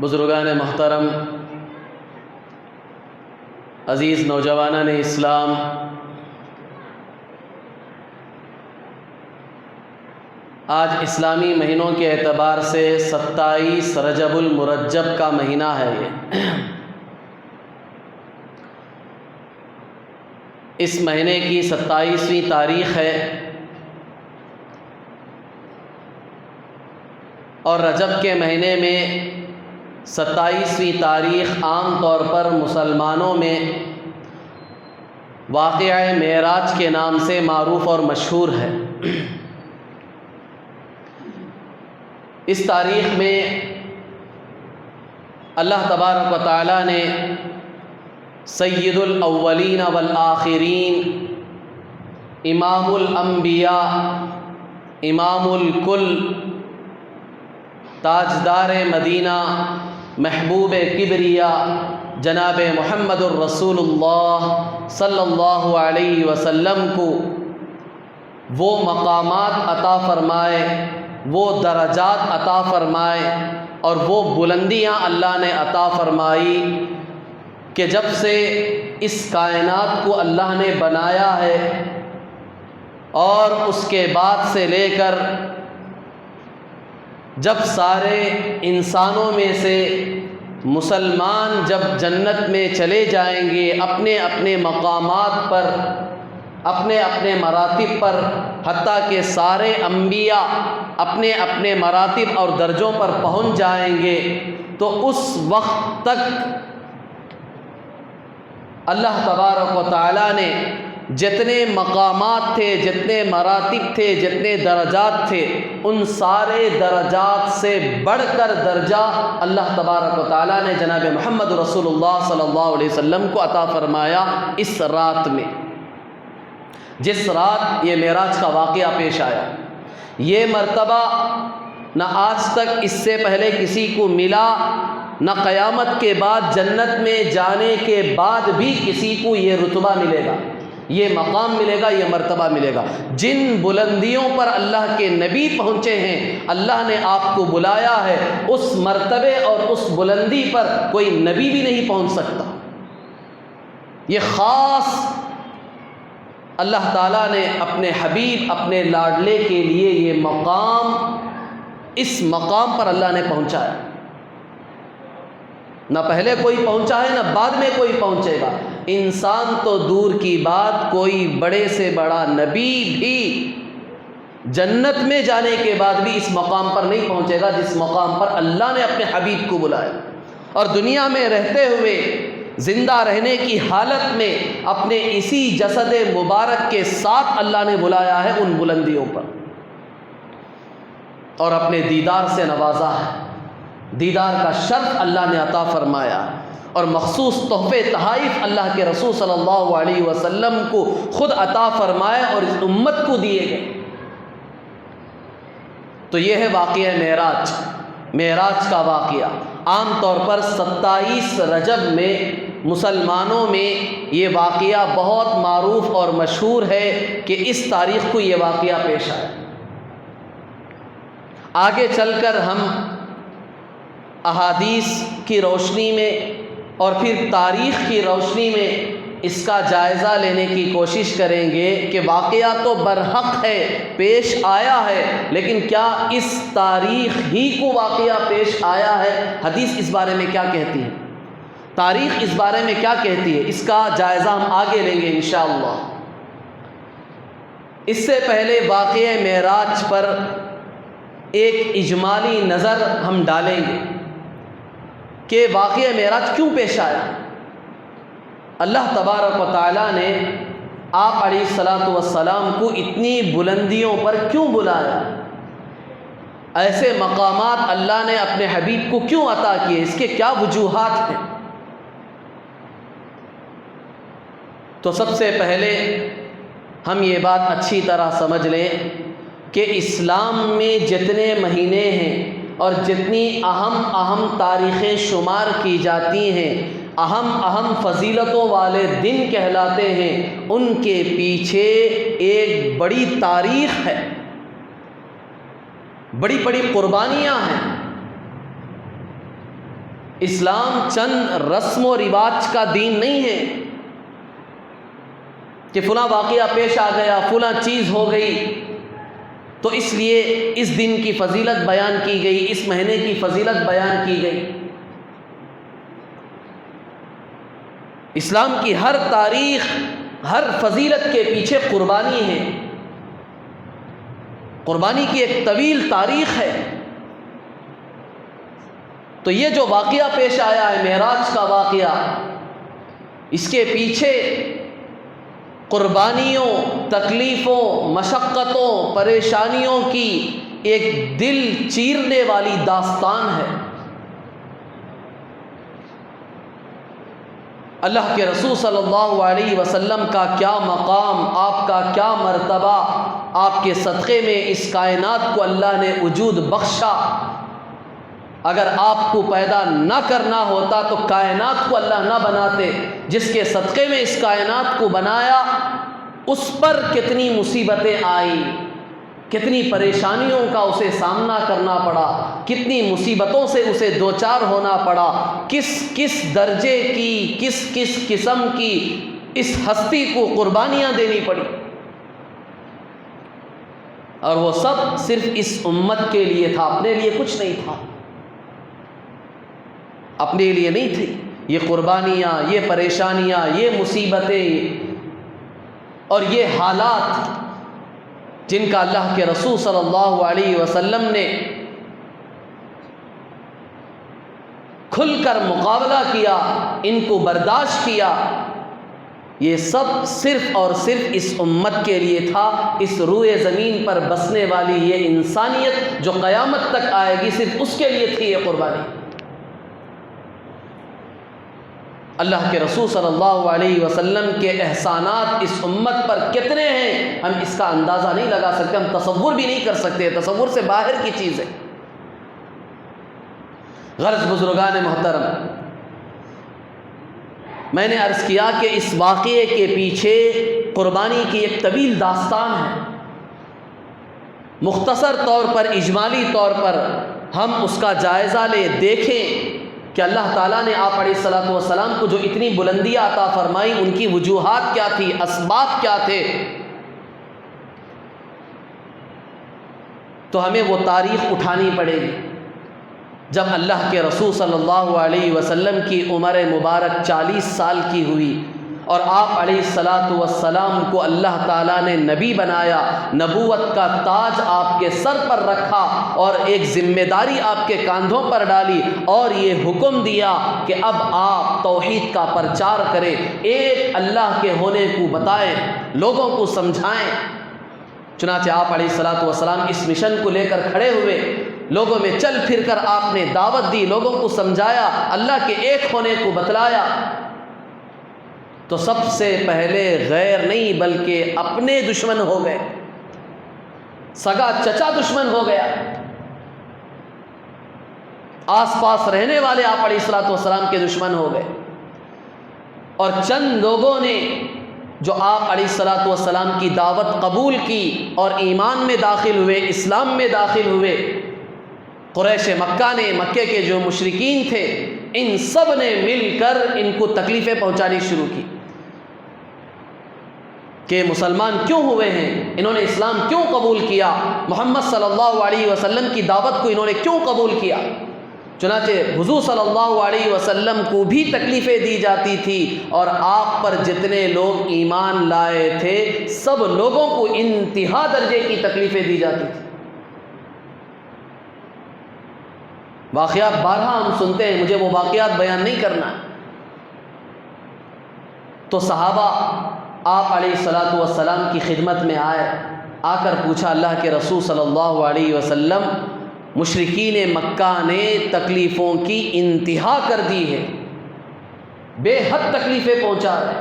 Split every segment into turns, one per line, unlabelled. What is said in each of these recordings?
بزرگان محترم، عزیز نوجوانان اسلام، آج اسلامی مہینوں کے اعتبار سے 27 رجب المرجب کا مہینہ ہے۔ اس مہینے کی 27ویں تاریخ ہے اور رجب کے مہینے میں 27ویں تاریخ عام طور پر مسلمانوں میں واقعہ معراج کے نام سے معروف اور مشہور ہے۔ اس تاریخ میں اللہ تبارک و تعالیٰ نے سید الاولین والآخرین، امام الانبیاء، امام الکل، تاجدار مدینہ، محبوب کبریا، جناب محمد الرسول اللہ صلی اللہ علیہ وسلم کو وہ مقامات عطا فرمائے، وہ درجات عطا فرمائے اور وہ بلندیاں اللہ نے عطا فرمائی کہ جب سے اس کائنات کو اللہ نے بنایا ہے اور اس کے بعد سے لے کر جب سارے انسانوں میں سے مسلمان جب جنت میں چلے جائیں گے اپنے اپنے مقامات پر، اپنے اپنے مراتب پر، حتیٰ کہ سارے انبیاء اپنے اپنے مراتب اور درجوں پر پہنچ جائیں گے، تو اس وقت تک اللہ تبارک و تعالیٰ نے جتنے مقامات تھے، جتنے مراتب تھے، جتنے درجات تھے، ان سارے درجات سے بڑھ کر درجہ اللہ تبارک و تعالیٰ نے جناب محمد رسول اللہ صلی اللہ علیہ وسلم کو عطا فرمایا اس رات میں، جس رات یہ معراج کا واقعہ پیش آیا۔ یہ مرتبہ نہ آج تک اس سے پہلے کسی کو ملا، نہ قیامت کے بعد جنت میں جانے کے بعد بھی کسی کو یہ رتبہ ملے گا، یہ مقام ملے گا، یہ مرتبہ ملے گا۔ جن بلندیوں پر اللہ کے نبی پہنچے ہیں، اللہ نے آپ کو بلایا ہے، اس مرتبے اور اس بلندی پر کوئی نبی بھی نہیں پہنچ سکتا۔ یہ خاص اللہ تعالیٰ نے اپنے حبیب، اپنے لاڈلے کے لیے یہ مقام، اس مقام پر اللہ نے پہنچایا۔ نہ پہلے کوئی پہنچا ہے، نہ بعد میں کوئی پہنچے گا۔ انسان تو دور کی بات، کوئی بڑے سے بڑا نبی بھی جنت میں جانے کے بعد بھی اس مقام پر نہیں پہنچے گا جس مقام پر اللہ نے اپنے حبیب کو بلایا، اور دنیا میں رہتے ہوئے، زندہ رہنے کی حالت میں اپنے اسی جسد مبارک کے ساتھ اللہ نے بلایا ہے ان بلندیوں پر، اور اپنے دیدار سے نوازا ہے۔ دیدار کا شرف اللہ نے عطا فرمایا، اور مخصوص تحفے تحائف اللہ کے رسول صلی اللہ علیہ وسلم کو خود عطا فرمائے اور اس امت کو دیے گئے۔ تو یہ ہے واقعہ معراج، معراج کا واقعہ۔ عام طور پر 27 رجب میں مسلمانوں میں یہ واقعہ بہت معروف اور مشہور ہے کہ اس تاریخ کو یہ واقعہ پیش آیا۔ آگے چل کر ہم احادیث کی روشنی میں اور پھر تاریخ کی روشنی میں اس کا جائزہ لینے کی کوشش کریں گے کہ واقعہ تو برحق ہے، پیش آیا ہے، لیکن کیا اس تاریخ ہی کو واقعہ پیش آیا ہے؟ حدیث اس بارے میں کیا کہتی ہے، تاریخ اس بارے میں کیا کہتی ہے، اس کا جائزہ ہم آگے لیں گے انشاءاللہ۔ اس سے پہلے واقعہ معراج پر ایک اجمالی نظر ہم ڈالیں گے کہ واقعہ معراج کیوں پیش آیا۔ اللہ تبارک و تعالیٰ نے آپ علیہ الصلاۃ والسلام کو اتنی بلندیوں پر کیوں بلایا، ایسے مقامات اللہ نے اپنے حبیب کو کیوں عطا کیے، اس کے کیا وجوہات ہیں؟ تو سب سے پہلے ہم یہ بات اچھی طرح سمجھ لیں کہ اسلام میں جتنے مہینے ہیں اور جتنی اہم تاریخیں شمار کی جاتی ہیں، اہم فضیلتوں والے دن کہلاتے ہیں، ان کے پیچھے ایک بڑی تاریخ ہے، بڑی بڑی قربانیاں ہیں۔ اسلام چند رسم و رواج کا دین نہیں ہے کہ فلاں واقعہ پیش آ گیا، فلاں چیز ہو گئی تو اس لیے اس دن کی فضیلت بیان کی گئی، اس مہینے کی فضیلت بیان کی گئی۔ اسلام کی ہر تاریخ، ہر فضیلت کے پیچھے قربانی ہے، قربانی کی ایک طویل تاریخ ہے۔ تو یہ جو واقعہ پیش آیا ہے معراج کا واقعہ، اس کے پیچھے قربانیوں، تکلیفوں، مشقتوں، پریشانیوں کی ایک دل چیرنے والی داستان ہے۔ اللہ کے رسول صلی اللہ علیہ وسلم کا کیا مقام، آپ کا کیا مرتبہ، آپ کے صدقے میں اس کائنات کو اللہ نے وجود بخشا۔ اگر آپ کو پیدا نہ کرنا ہوتا تو کائنات کو اللہ نہ بناتے۔ جس کے صدقے میں اس کائنات کو بنایا، اس پر کتنی مصیبتیں آئیں، کتنی پریشانیوں کا اسے سامنا کرنا پڑا، کتنی مصیبتوں سے اسے دوچار ہونا پڑا، کس درجے کی، کس قسم کی اس ہستی کو قربانیاں دینی پڑی، اور وہ سب صرف اس امت کے لیے تھا، اپنے لیے کچھ نہیں تھا، اپنے لیے نہیں تھی۔ یہ قربانیاں، یہ پریشانیاں، یہ مصیبتیں اور یہ حالات جن کا اللہ کے رسول صلی اللہ علیہ وسلم نے کھل کر مقابلہ کیا، ان کو برداشت کیا، یہ سب صرف اور صرف اس امت کے لیے تھا۔ اس روئے زمین پر بسنے والی یہ انسانیت جو قیامت تک آئے گی، صرف اس کے لیے تھی یہ قربانی۔ اللہ کے رسول صلی اللہ علیہ وسلم کے احسانات اس امت پر کتنے ہیں، ہم اس کا اندازہ نہیں لگا سکتے، ہم تصور بھی نہیں کر سکتے، تصور سے باہر کی چیز ہے۔ غرض بزرگان محترم، میں نے عرض کیا کہ اس واقعے کے پیچھے قربانی کی ایک طویل داستان ہے۔ مختصر طور پر، اجمالی طور پر ہم اس کا جائزہ لیں، دیکھیں کہ اللہ تعالیٰ نے آپ علیہ الصلوۃ والسلام کو جو اتنی بلندیاں عطا فرمائی، ان کی وجوہات کیا تھی، اسباب کیا تھے۔ تو ہمیں وہ تاریخ اٹھانی پڑے گی جب اللہ کے رسول صلی اللہ علیہ وسلم کی عمر مبارک 40 سال کی ہوئی اور آپ علیہ الصلوۃ والسلام کو اللہ تعالیٰ نے نبی بنایا، نبوت کا تاج آپ کے سر پر رکھا اور ایک ذمہ داری آپ کے کاندھوں پر ڈالی اور یہ حکم دیا کہ اب آپ توحید کا پرچار کریں، ایک اللہ کے ہونے کو بتائیں، لوگوں کو سمجھائیں۔ چنانچہ آپ علیہ الصلوۃ والسلام اس مشن کو لے کر کھڑے ہوئے، لوگوں میں چل پھر کر آپ نے دعوت دی، لوگوں کو سمجھایا، اللہ کے ایک ہونے کو بتلایا۔ تو سب سے پہلے غیر نہیں بلکہ اپنے دشمن ہو گئے، سگا چچا دشمن ہو گیا، آس پاس رہنے والے آپ علیہ الصلوۃ والسلام کے دشمن ہو گئے، اور چند لوگوں نے جو آپ علیہ الصلوۃ والسلام کی دعوت قبول کی اور ایمان میں داخل ہوئے، اسلام میں داخل ہوئے، قریش مکہ نے، مکے کے جو مشرکین تھے، ان سب نے مل کر ان کو تکلیفیں پہنچانی شروع کی کہ مسلمان کیوں ہوئے ہیں، انہوں نے اسلام کیوں قبول کیا، محمد صلی اللہ علیہ وسلم کی دعوت کو انہوں نے کیوں قبول کیا۔ چنانچہ حضور صلی اللہ علیہ وسلم کو بھی تکلیفیں دی جاتی تھی، اور آپ پر جتنے لوگ ایمان لائے تھے سب لوگوں کو انتہا درجے کی تکلیفیں دی جاتی تھی۔ واقعات بارہا ہم سنتے ہیں، مجھے وہ واقعات بیان نہیں کرنا۔ تو صحابہ آپ علیہ الصلوۃ والسلام کی خدمت میں آئے، آ کر پوچھا اللہ کے رسول صلی اللہ علیہ وسلم، مشرکین مکہ نے تکلیفوں کی انتہا کر دی ہے، بے حد تکلیفیں پہنچا رہے،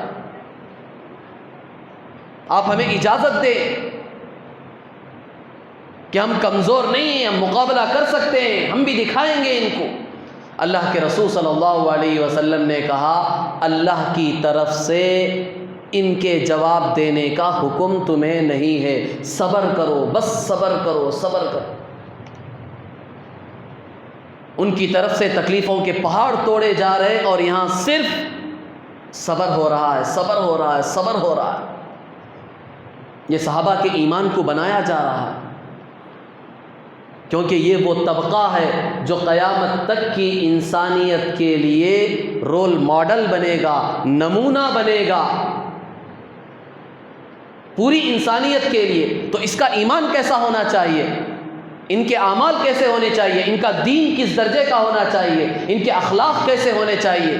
آپ ہمیں اجازت دیں کہ ہم کمزور نہیں ہیں، ہم مقابلہ کر سکتے ہیں، ہم بھی دکھائیں گے ان کو۔ اللہ کے رسول صلی اللہ علیہ وسلم نے کہا، اللہ کی طرف سے ان کے جواب دینے کا حکم تمہیں نہیں ہے، صبر کرو، بس صبر کرو، صبر کرو۔ ان کی طرف سے تکلیفوں کے پہاڑ توڑے جا رہے اور یہاں صرف صبر ہو رہا ہے، صبر ہو رہا ہے، صبر ہو رہا ہے۔ یہ صحابہ کے ایمان کو بنایا جا رہا ہے، کیونکہ یہ وہ طبقہ ہے جو قیامت تک کی انسانیت کے لیے رول ماڈل بنے گا، نمونہ بنے گا پوری انسانیت کے لیے۔ تو اس کا ایمان کیسا ہونا چاہیے، ان کے اعمال کیسے ہونے چاہیے، ان کا دین کس درجے کا ہونا چاہیے، ان کے اخلاق کیسے ہونے چاہیے،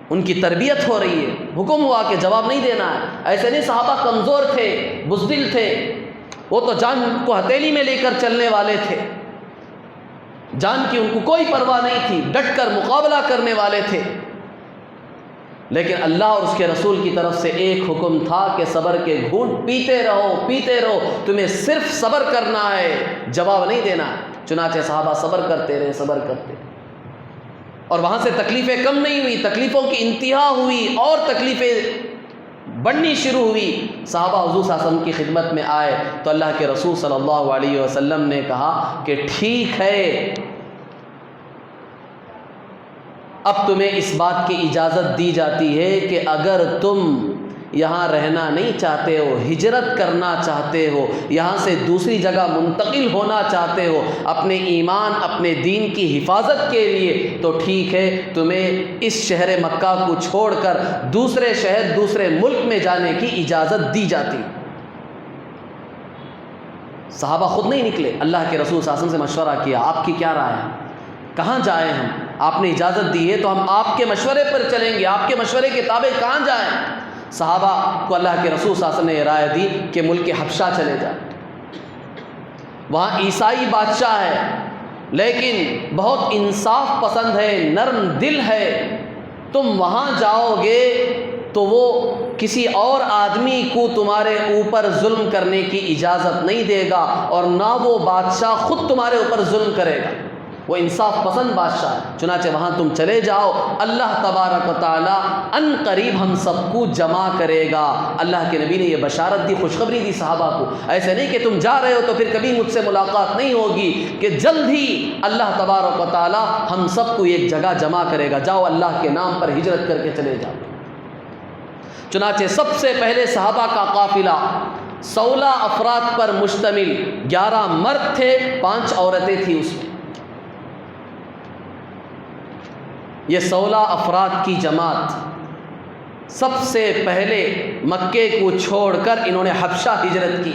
ان کی تربیت ہو رہی ہے۔ حکم ہوا کہ جواب نہیں دینا ہے۔ ایسے نہیں صحابہ کمزور تھے، بزدل تھے، وہ تو جان کو ہتھیلی میں لے کر چلنے والے تھے، جان کی ان کو کوئی پرواہ نہیں تھی، ڈٹ کر مقابلہ کرنے والے تھے۔ لیکن اللہ اور اس کے رسول کی طرف سے ایک حکم تھا کہ صبر کے گھونٹ پیتے رہو، پیتے رہو، تمہیں صرف صبر کرنا ہے، جواب نہیں دینا۔ چنانچہ صحابہ صبر کرتے رہے، صبر کرتے، اور وہاں سے تکلیفیں کم نہیں ہوئی، تکلیفوں کی انتہا ہوئی اور تکلیفیں بڑھنی شروع ہوئی۔ صحابہ حضور صلی اللہ علیہ وسلم کی خدمت میں آئے تو اللہ کے رسول صلی اللہ علیہ وسلم نے کہا کہ ٹھیک ہے، اب تمہیں اس بات کی اجازت دی جاتی ہے کہ اگر تم یہاں رہنا نہیں چاہتے ہو، ہجرت کرنا چاہتے ہو، یہاں سے دوسری جگہ منتقل ہونا چاہتے ہو اپنے ایمان، اپنے دین کی حفاظت کے لیے، تو ٹھیک ہے، تمہیں اس شہر مکہ کو چھوڑ کر دوسرے شہر، دوسرے ملک میں جانے کی اجازت دی جاتی۔ صحابہ خود نہیں نکلے، اللہ کے رسول صلی اللہ علیہ وسلم سے مشورہ کیا، آپ کی کیا رائے ہے، کہاں جائیں ہم؟ آپ نے اجازت دی ہے تو ہم آپ کے مشورے پر چلیں گے، آپ کے مشورے کے تابع کہاں جائیں؟ صحابہ کو اللہ کے رسول صلی اللہ علیہ وسلم نے یہ رائے دی کہ ملک حبشہ چلے جائیں، وہاں عیسائی بادشاہ ہے لیکن بہت انصاف پسند ہے، نرم دل ہے، تم وہاں جاؤ گے تو وہ کسی اور آدمی کو تمہارے اوپر ظلم کرنے کی اجازت نہیں دے گا، اور نہ وہ بادشاہ خود تمہارے اوپر ظلم کرے گا، وہ انصاف پسند بادشاہ ہے۔ چنانچہ وہاں تم چلے جاؤ، اللہ تبارک و تعالی ان قریب ہم سب کو جمع کرے گا۔ اللہ کے نبی نے یہ بشارت دی، خوشخبری دی صحابہ کو، ایسے نہیں کہ تم جا رہے ہو تو پھر کبھی مجھ سے ملاقات نہیں ہوگی، کہ جلد ہی اللہ تبارک و تعالی ہم سب کو ایک جگہ جمع کرے گا، جاؤ اللہ کے نام پر ہجرت کر کے چلے جاؤ۔ چنانچہ سب سے پہلے صحابہ کا قافلہ 16 افراد پر مشتمل، 11 مرد تھے، 5 عورتیں تھیں اس میں۔ یہ 16 افراد کی جماعت سب سے پہلے مکے کو چھوڑ کر انہوں نے حبشہ ہجرت کی۔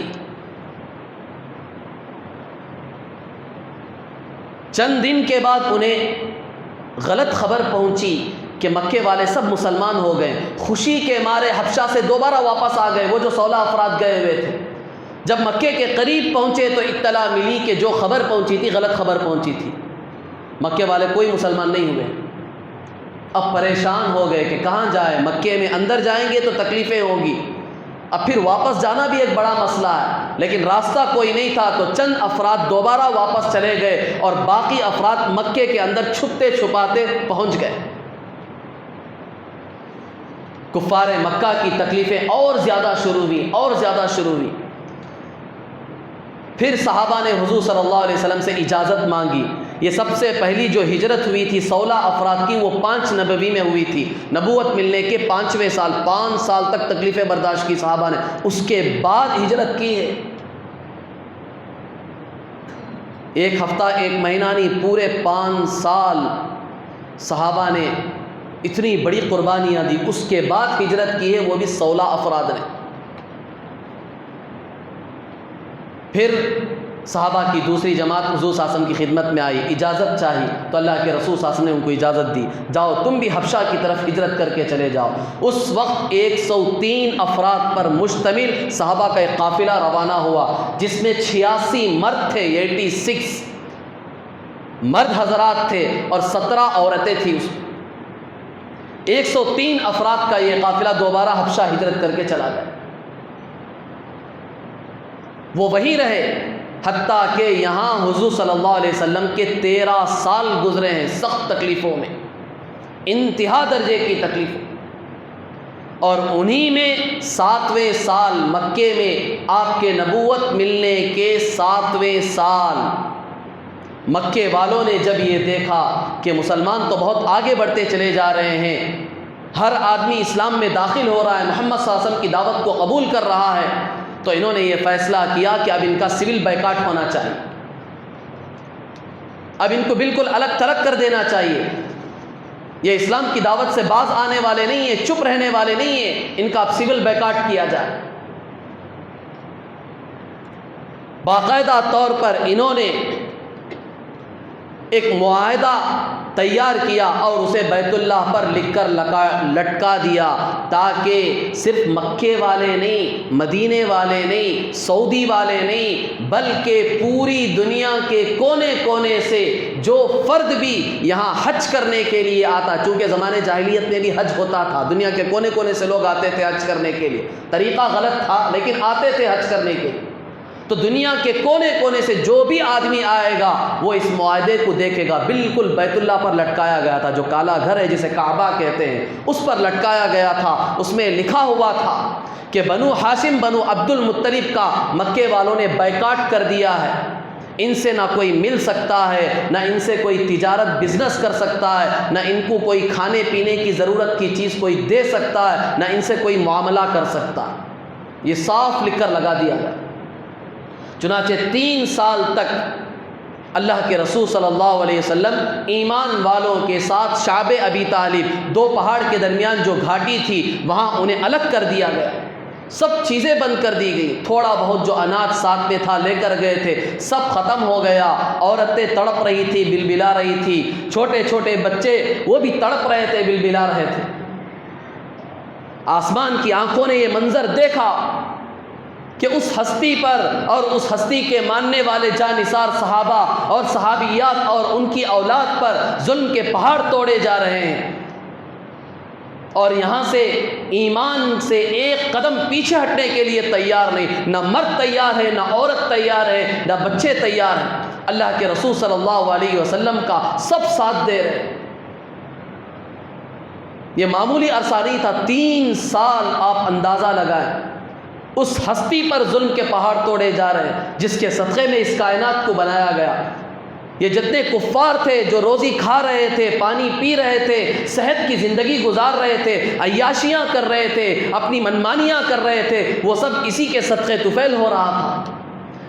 چند دن کے بعد انہیں غلط خبر پہنچی کہ مکے والے سب مسلمان ہو گئے، خوشی کے مارے حبشہ سے دوبارہ واپس آ گئے، وہ جو 16 افراد گئے ہوئے تھے۔ جب مکے کے قریب پہنچے تو اطلاع ملی کہ جو خبر پہنچی تھی غلط خبر پہنچی تھی، مکے والے کوئی مسلمان نہیں ہوئے۔ اب پریشان ہو گئے کہ کہاں جائیں، مکے میں اندر جائیں گے تو تکلیفیں ہوں گی، اب پھر واپس جانا بھی ایک بڑا مسئلہ ہے، لیکن راستہ کوئی نہیں تھا، تو چند افراد دوبارہ واپس چلے گئے اور باقی افراد مکے کے اندر چھپتے چھپاتے پہنچ گئے۔ کفار مکہ کی تکلیفیں اور زیادہ شروع ہوئی، اور زیادہ شروع ہوئی۔ پھر صحابہ نے حضور صلی اللہ علیہ وسلم سے اجازت مانگی۔ یہ سب سے پہلی جو ہجرت ہوئی تھی 16 افراد کی، وہ 5 نبوی میں ہوئی تھی، نبوت ملنے کے 5ویں سال، 5 سال تک تکلیفیں برداشت کی صحابہ نے، اس کے بعد ہجرت کی ہے۔ 1 ہفتہ 1 مہینہ نہیں، پورے 5 سال صحابہ نے اتنی بڑی قربانیاں دی، اس کے بعد ہجرت کی ہے، وہ بھی 16 افراد نے۔ پھر صحابہ کی دوسری جماعت حضور صلی اللہ علیہ وسلم کی خدمت میں آئی، اجازت چاہی تو اللہ کے رسول صلی اللہ علیہ وسلم نے ان کو اجازت دی، جاؤ تم بھی حبشہ کی طرف ہجرت کر کے چلے جاؤ۔ اس وقت 103 افراد پر مشتمل صحابہ کا ایک قافلہ روانہ ہوا، جس میں 86 مرد تھے، 86 مرد حضرات تھے اور 17 عورتیں تھیں اس میں۔ 103 افراد کا یہ قافلہ دوبارہ حبشہ ہجرت کر کے چلا گیا۔ وہ وہی رہے حتیٰ کہ یہاں حضور صلی اللہ علیہ وسلم کے 13 سال گزرے ہیں سخت تکلیفوں میں، انتہا درجے کی تکلیفوں، اور انہی میں 7ویں سال مکے میں آپ کے نبوت ملنے کے 7ویں سال مکے والوں نے جب یہ دیکھا کہ مسلمان تو بہت آگے بڑھتے چلے جا رہے ہیں، ہر آدمی اسلام میں داخل ہو رہا ہے، محمد صلی اللہ علیہ وسلم کی دعوت کو قبول کر رہا ہے، تو انہوں نے یہ فیصلہ کیا کہ اب ان کا سول بائیکاٹ ہونا چاہیے، اب ان کو بالکل الگ تھلگ کر دینا چاہیے۔ یہ اسلام کی دعوت سے باز آنے والے نہیں ہیں، چپ رہنے والے نہیں ہیں، ان کا اب سول بائیکاٹ کیا جائے۔ باقاعدہ طور پر انہوں نے ایک معاہدہ تیار کیا اور اسے بیت اللہ پر لکھ کر لٹکا دیا، تاکہ صرف مکے والے نہیں، مدینے والے نہیں، سعودی والے نہیں، بلکہ پوری دنیا کے کونے کونے سے جو فرد بھی یہاں حج کرنے کے لیے آتا، چونکہ زمانے جاہلیت میں بھی حج ہوتا تھا، دنیا کے کونے کونے سے لوگ آتے تھے حج کرنے کے لیے، طریقہ غلط تھا لیکن آتے تھے حج کرنے کے لیے، تو دنیا کے کونے کونے سے جو بھی آدمی آئے گا وہ اس معاہدے کو دیکھے گا۔ بالکل بیت اللہ پر لٹکایا گیا تھا، جو کالا گھر ہے جسے کعبہ کہتے ہیں، اس پر لٹکایا گیا تھا۔ اس میں لکھا ہوا تھا کہ بنو ہاشم بنو عبد المطلب کا مکے والوں نے بائیکاٹ کر دیا ہے، ان سے نہ کوئی مل سکتا ہے، نہ ان سے کوئی تجارت بزنس کر سکتا ہے، نہ ان کو کوئی کھانے پینے کی ضرورت کی چیز کوئی دے سکتا ہے، نہ ان سے کوئی معاملہ کر سکتا ہے۔ یہ صاف لکھ کر لگا دیا گیا۔ چنانچہ 3 سال تک اللہ کے رسول صلی اللہ علیہ وسلم ایمان والوں کے ساتھ شعب ابی طالب، 2 پہاڑ کے درمیان جو گھاٹی تھی وہاں انہیں الگ کر دیا گیا، سب چیزیں بند کر دی گئی، تھوڑا بہت جو اناج ساتھ میں تھا لے کر گئے تھے سب ختم ہو گیا، عورتیں تڑپ رہی تھی، بلبلا رہی تھی، چھوٹے چھوٹے بچے وہ بھی تڑپ رہے تھے، بلبلا رہے تھے۔ آسمان کی آنکھوں نے یہ منظر دیکھا کہ اس ہستی پر اور اس ہستی کے ماننے والے جانثار صحابہ اور صحابیات اور ان کی اولاد پر ظلم کے پہاڑ توڑے جا رہے ہیں، اور یہاں سے ایمان سے ایک قدم پیچھے ہٹنے کے لیے تیار نہیں، نہ مرد تیار ہے، نہ عورت تیار ہے، نہ بچے تیار ہیں۔ اللہ کے رسول صلی اللہ علیہ وسلم کا سب ساتھ دے رہے۔ یہ معمولی عرصہ نہیں تھا، 3 سال آپ اندازہ لگائیں، اس ہستی پر ظلم کے پہاڑ توڑے جا رہے ہیں جس کے صدقے میں اس کائنات کو بنایا گیا۔ یہ جتنے کفار تھے جو روزی کھا رہے تھے، پانی پی رہے تھے، صحت کی زندگی گزار رہے تھے، عیاشیاں کر رہے تھے، اپنی منمانیاں کر رہے تھے، وہ سب اسی کے صدقے طفیل ہو رہا تھا۔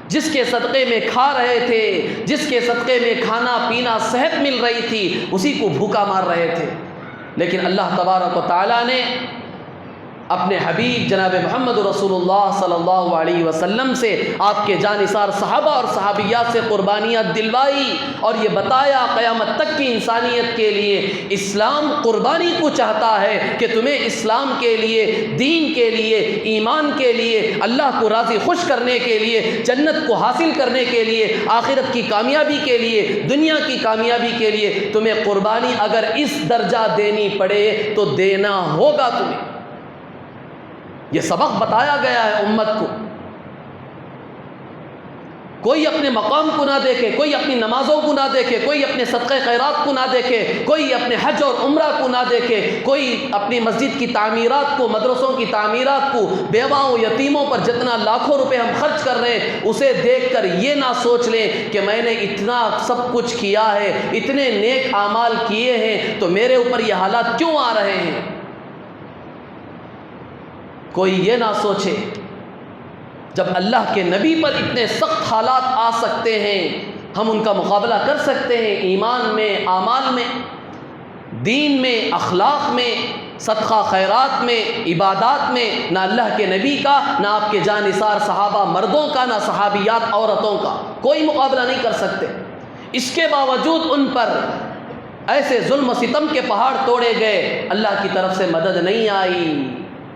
جس کے صدقے میں کھا رہے تھے، جس کے صدقے میں کھانا پینا صحت مل رہی تھی، اسی کو بھوکا مار رہے تھے۔ لیکن اللہ تبارک و تعالیٰ نے اپنے حبیب جناب محمد رسول اللہ صلی اللہ علیہ وسلم سے آپ کے جانثار صحابہ اور صحابیات سے قربانیاں دلوائی اور یہ بتایا قیامت تک کی انسانیت کے لیے اسلام قربانی کو چاہتا ہے کہ تمہیں اسلام کے لیے، دین کے لیے، ایمان کے لیے، اللہ کو راضی خوش کرنے کے لیے، جنت کو حاصل کرنے کے لیے، آخرت کی کامیابی کے لیے، دنیا کی کامیابی کے لیے تمہیں قربانی اگر اس درجہ دینی پڑے تو دینا ہوگا تمہیں۔ یہ سبق بتایا گیا ہے امت کو۔ کوئی اپنے مقام کو نہ دیکھے، کوئی اپنی نمازوں کو نہ دیکھے، کوئی اپنے صدقہ خیرات کو نہ دیکھے، کوئی اپنے حج اور عمرہ کو نہ دیکھے، کوئی اپنی مسجد کی تعمیرات کو، مدرسوں کی تعمیرات کو، بیواؤں یتیموں پر جتنا لاکھوں روپے ہم خرچ کر رہے ہیں اسے دیکھ کر یہ نہ سوچ لیں کہ میں نے اتنا سب کچھ کیا ہے، اتنے نیک اعمال کیے ہیں تو میرے اوپر یہ حالات کیوں آ رہے ہیں۔ کوئی یہ نہ سوچے جب اللہ کے نبی پر اتنے سخت حالات آ سکتے ہیں ہم ان کا مقابلہ کر سکتے ہیں، ایمان میں، اعمال میں، دین میں، اخلاق میں، صدقہ خیرات میں، عبادات میں، نہ اللہ کے نبی کا، نہ آپ کے جانثار صحابہ مردوں کا، نہ صحابیات عورتوں کا، کوئی مقابلہ نہیں کر سکتے۔ اس کے باوجود ان پر ایسے ظلم و ستم کے پہاڑ توڑے گئے، اللہ کی طرف سے مدد نہیں آئی۔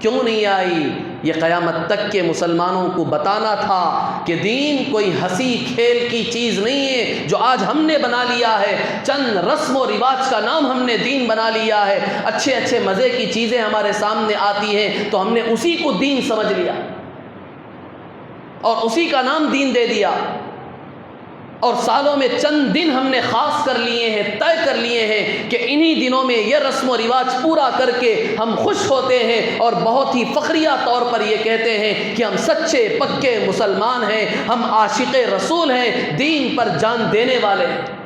کیوں نہیں آئی؟ یہ قیامت تک کے مسلمانوں کو بتانا تھا کہ دین کوئی ہنسی کھیل کی چیز نہیں ہے جو آج ہم نے بنا لیا ہے، چند رسم و رواج کا نام ہم نے دین بنا لیا ہے، اچھے اچھے مزے کی چیزیں ہمارے سامنے آتی ہیں تو ہم نے اسی کو دین سمجھ لیا اور اسی کا نام دین دے دیا۔ اور سالوں میں چند دن ہم نے خاص کر لیے ہیں، طے کر لیے ہیں کہ انہی دنوں میں یہ رسم و رواج پورا کر کے ہم خوش ہوتے ہیں اور بہت ہی فخریہ طور پر یہ کہتے ہیں کہ ہم سچے پکے مسلمان ہیں، ہم عاشق رسول ہیں، دین پر جان دینے والے ہیں۔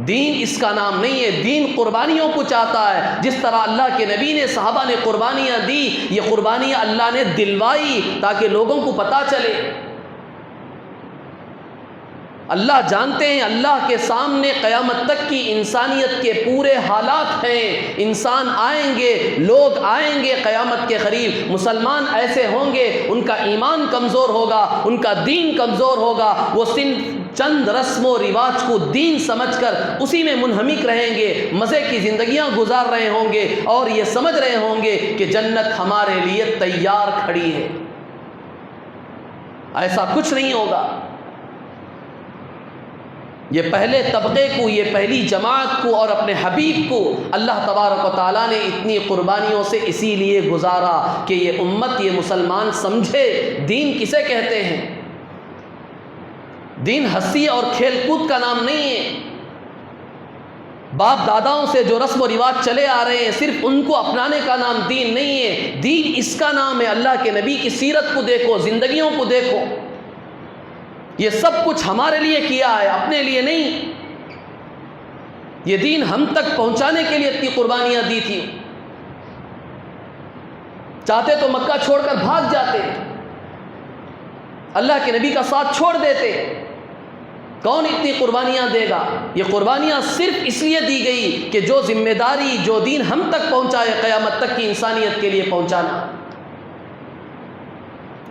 دین اس کا نام نہیں ہے، دین قربانیوں کو چاہتا ہے۔ جس طرح اللہ کے نبی نے، صحابہ نے قربانیاں دی، یہ قربانیاں اللہ نے دلوائی تاکہ لوگوں کو پتہ چلے۔ اللہ جانتے ہیں، اللہ کے سامنے قیامت تک کی انسانیت کے پورے حالات ہیں۔ انسان آئیں گے، لوگ آئیں گے قیامت کے قریب، مسلمان ایسے ہوں گے ان کا ایمان کمزور ہوگا، ان کا دین کمزور ہوگا، وہ چند رسم و رواج کو دین سمجھ کر اسی میں منہمک رہیں گے، مزے کی زندگیاں گزار رہے ہوں گے اور یہ سمجھ رہے ہوں گے کہ جنت ہمارے لیے تیار کھڑی ہے۔ ایسا کچھ نہیں ہوگا۔ یہ پہلے طبقے کو، یہ پہلی جماعت کو اور اپنے حبیب کو اللہ تبارک و تعالیٰ نے اتنی قربانیوں سے اسی لیے گزارا کہ یہ امت، یہ مسلمان سمجھے دین کسے کہتے ہیں۔ دین ہنسی اور کھیل کود کا نام نہیں ہے۔ باپ داداؤں سے جو رسم و رواج چلے آ رہے ہیں صرف ان کو اپنانے کا نام دین نہیں ہے۔ دین اس کا نام ہے اللہ کے نبی کی سیرت کو دیکھو، زندگیوں کو دیکھو۔ یہ سب کچھ ہمارے لیے کیا ہے، اپنے لیے نہیں۔ یہ دین ہم تک پہنچانے کے لیے اتنی قربانیاں دی تھی۔ چاہتے تو مکہ چھوڑ کر بھاگ جاتے، اللہ کے نبی کا ساتھ چھوڑ دیتے۔ کون اتنی قربانیاں دے گا؟ یہ قربانیاں صرف اس لیے دی گئی کہ جو ذمہ داری، جو دین ہم تک پہنچائے، قیامت تک کی انسانیت کے لیے پہنچانا۔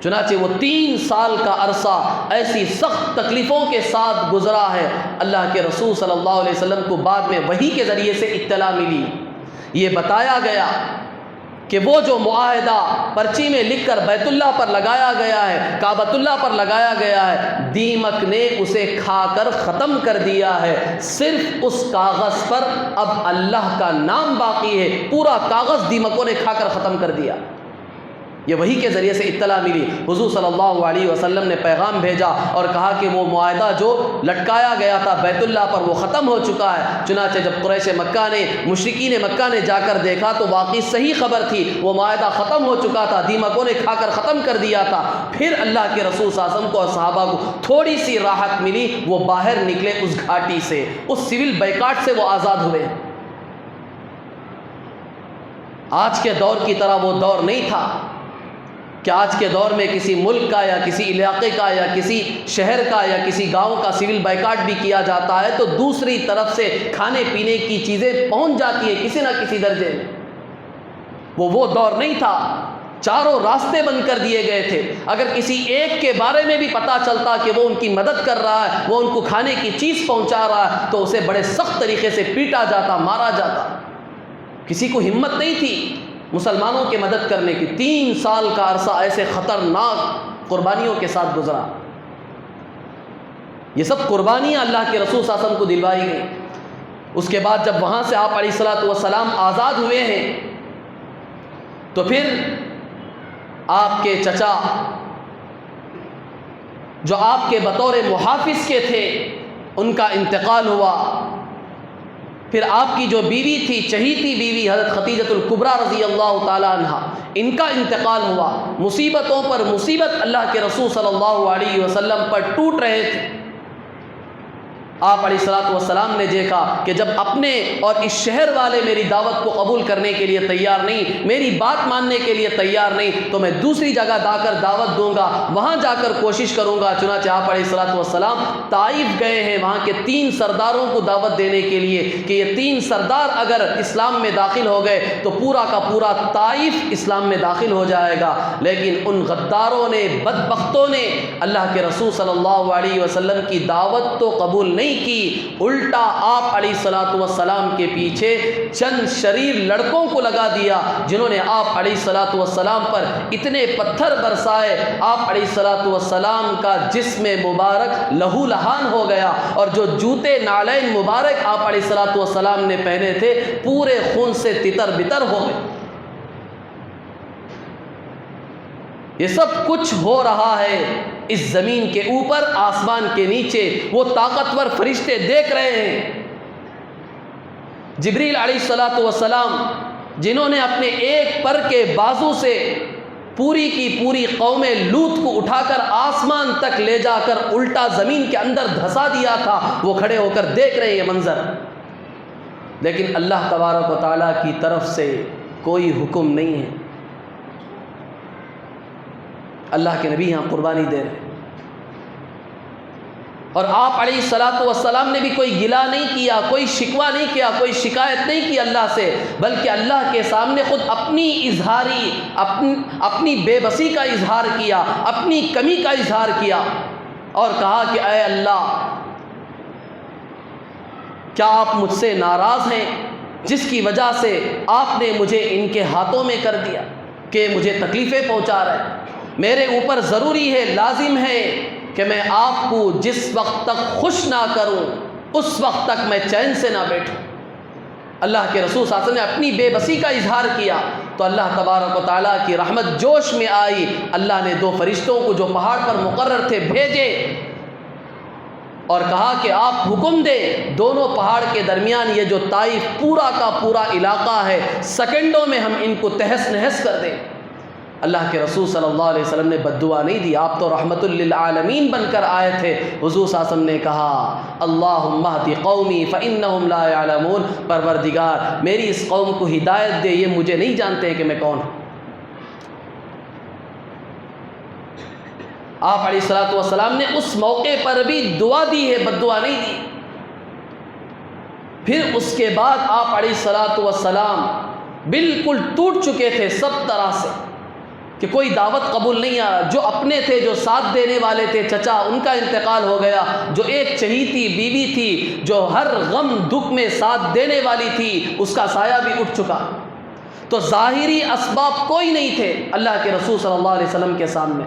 چنانچہ وہ 3 سال کا عرصہ ایسی سخت تکلیفوں کے ساتھ گزرا ہے۔ اللہ کے رسول صلی اللہ علیہ وسلم کو بعد میں وحی کے ذریعے سے اطلاع ملی، یہ بتایا گیا کہ وہ جو معاہدہ پرچی میں لکھ کر بیت اللہ پر لگایا گیا ہے، کعبۃ اللہ پر لگایا گیا ہے، دیمک نے اسے کھا کر ختم کر دیا ہے۔ صرف اس کاغذ پر اب اللہ کا نام باقی ہے، پورا کاغذ دیمکوں نے کھا کر ختم کر دیا۔ یہ وحی کے ذریعے سے اطلاع ملی۔ حضور صلی اللہ علیہ وسلم نے پیغام بھیجا اور کہا کہ وہ معاہدہ جو لٹکایا گیا تھا بیت اللہ پر وہ ختم ہو چکا ہے۔ چنانچہ جب قریش مکہ نے، مشرکین مکہ نے جا کر دیکھا تو واقعی صحیح خبر تھی، وہ معاہدہ ختم ہو چکا تھا، دیمکوں نے کھا کر ختم کر دیا تھا۔ پھر اللہ کے رسول صلی اللہ علیہ وسلم کو اور صحابہ کو تھوڑی سی راحت ملی، وہ باہر نکلے اس گھاٹی سے، اس سول بائیکاٹ سے وہ آزاد ہوئے۔ آج کے دور کی طرح وہ دور نہیں تھا کہ آج کے دور میں کسی ملک کا یا کسی علاقے کا یا کسی شہر کا یا کسی گاؤں کا سول بائیکاٹ بھی کیا جاتا ہے تو دوسری طرف سے کھانے پینے کی چیزیں پہنچ جاتی ہیں کسی نہ کسی درجے میں۔ وہ دور نہیں تھا، چاروں راستے بند کر دیے گئے تھے۔ اگر کسی ایک کے بارے میں بھی پتہ چلتا کہ وہ ان کی مدد کر رہا ہے، وہ ان کو کھانے کی چیز پہنچا رہا ہے تو اسے بڑے سخت طریقے سے پیٹا جاتا، مارا جاتا۔ کسی کو ہمت نہیں تھی مسلمانوں کی مدد کرنے کی۔ 3 سال کا عرصہ ایسے خطرناک قربانیوں کے ساتھ گزرا۔ یہ سب قربانیاں اللہ کے رسول صلی اللہ علیہ وسلم کو دلوائی گئی۔ اس کے بعد جب وہاں سے آپ علیہ الصلوۃ والسلام آزاد ہوئے ہیں تو پھر آپ کے چچا جو آپ کے بطور محافظ کے تھے ان کا انتقال ہوا۔ پھر آپ کی جو بیوی تھی، چہیتی بیوی حضرت خدیجۃ الکبریٰ رضی اللہ تعالیٰ عنہا، ان کا انتقال ہوا۔ مصیبتوں پر مصیبت اللہ کے رسول صلی اللہ علیہ وسلم پر ٹوٹ رہے تھے۔ آپ علیہ الصلوۃ والسلام نے دیکھا کہ جب اپنے اور اس شہر والے میری دعوت کو قبول کرنے کے لیے تیار نہیں، میری بات ماننے کے لیے تیار نہیں، تو میں دوسری جگہ جا کر دعوت دوں گا، وہاں جا کر کوشش کروں گا۔ چنانچہ آپ علیہ الصلوۃ والسلام طائف گئے ہیں وہاں کے 3 سرداروں کو دعوت دینے کے لیے کہ یہ 3 سردار اگر اسلام میں داخل ہو گئے تو پورا کا پورا طائف اسلام میں داخل ہو جائے گا۔ لیکن ان غداروں نے، بدبختوں نے اللہ کے رسول صلی اللہ علیہ وسلم کی دعوت تو قبول نہیں کی، الٹا آپ علیہ الصلوۃ والسلام کے پیچھے چند شریر لڑکوں کو لگا دیا جنہوں نے آپ علیہ الصلوۃ والسلام پر اتنے پتھر برسائے، آپ علیہ الصلوۃ والسلام کا جسم مبارک لہو لہان ہو گیا، اور جو جوتے نالین مبارک آپ علیہ الصلوۃ والسلام نے پہنے تھے پورے خون سے تتر بتر ہو گئے۔ یہ سب کچھ ہو رہا ہے اس زمین کے اوپر آسمان کے نیچے وہ طاقتور فرشتے دیکھ رہے ہیں جبریل علیہ السلام جنہوں نے اپنے ایک پر کے بازو سے پوری کی پوری قوم لوط کو اٹھا کر آسمان تک لے جا کر الٹا زمین کے اندر دھسا دیا تھا، وہ کھڑے ہو کر دیکھ رہے ہیں یہ منظر، لیکن اللہ تبارک و تعالیٰ کی طرف سے کوئی حکم نہیں ہے۔ اللہ کے نبی یہاں قربانی دے رہے ہیں، اور آپ علیہ السلام نے بھی کوئی گلہ نہیں کیا، کوئی شکوہ نہیں کیا، کوئی شکایت نہیں کی اللہ سے، بلکہ اللہ کے سامنے خود اپنی بے بسی کا اظہار کیا، اپنی کمی کا اظہار کیا، اور کہا کہ اے اللہ، کیا آپ مجھ سے ناراض ہیں جس کی وجہ سے آپ نے مجھے ان کے ہاتھوں میں کر دیا کہ مجھے تکلیفیں پہنچا رہے ہیں؟ میرے اوپر ضروری ہے، لازم ہے کہ میں آپ کو جس وقت تک خوش نہ کروں اس وقت تک میں چین سے نہ بیٹھوں۔ اللہ کے رسول صلی اللہ علیہ وسلم نے اپنی بے بسی کا اظہار کیا تو اللہ تبارک و تعالیٰ کی رحمت جوش میں آئی، اللہ نے 2 فرشتوں کو جو پہاڑ پر مقرر تھے بھیجے اور کہا کہ آپ حکم دیں، دونوں پہاڑ کے درمیان یہ جو طائف پورا کا پورا علاقہ ہے، سیکنڈوں میں ہم ان کو تہس نہس کر دیں۔ اللہ کے رسول صلی اللہ علیہ وسلم نے بد دعا نہیں دی، آپ تو رحمت للعالمین بن کر آئے تھے۔ حضور صلی اللہ علیہ وسلم نے کہا اللہم اہد قومی فانہم لا یعلمون، پروردگار میری اس قوم کو ہدایت دے، یہ مجھے نہیں جانتے کہ میں کون ہوں۔ آپ علیہ السلام نے اس موقع پر بھی دعا دی ہے، بد دعا نہیں دی۔ پھر اس کے بعد آپ علیہ السلام بالکل ٹوٹ چکے تھے سب طرح سے، کہ کوئی دعوت قبول نہیں آ رہا۔ جو اپنے تھے، جو ساتھ دینے والے تھے، چچا ان کا انتقال ہو گیا، جو ایک چہیتی بیوی تھی جو ہر غم دکھ میں ساتھ دینے والی تھی، اس کا سایہ بھی اٹھ چکا، تو ظاہری اسباب کوئی نہیں تھے اللہ کے رسول صلی اللہ علیہ وسلم کے سامنے۔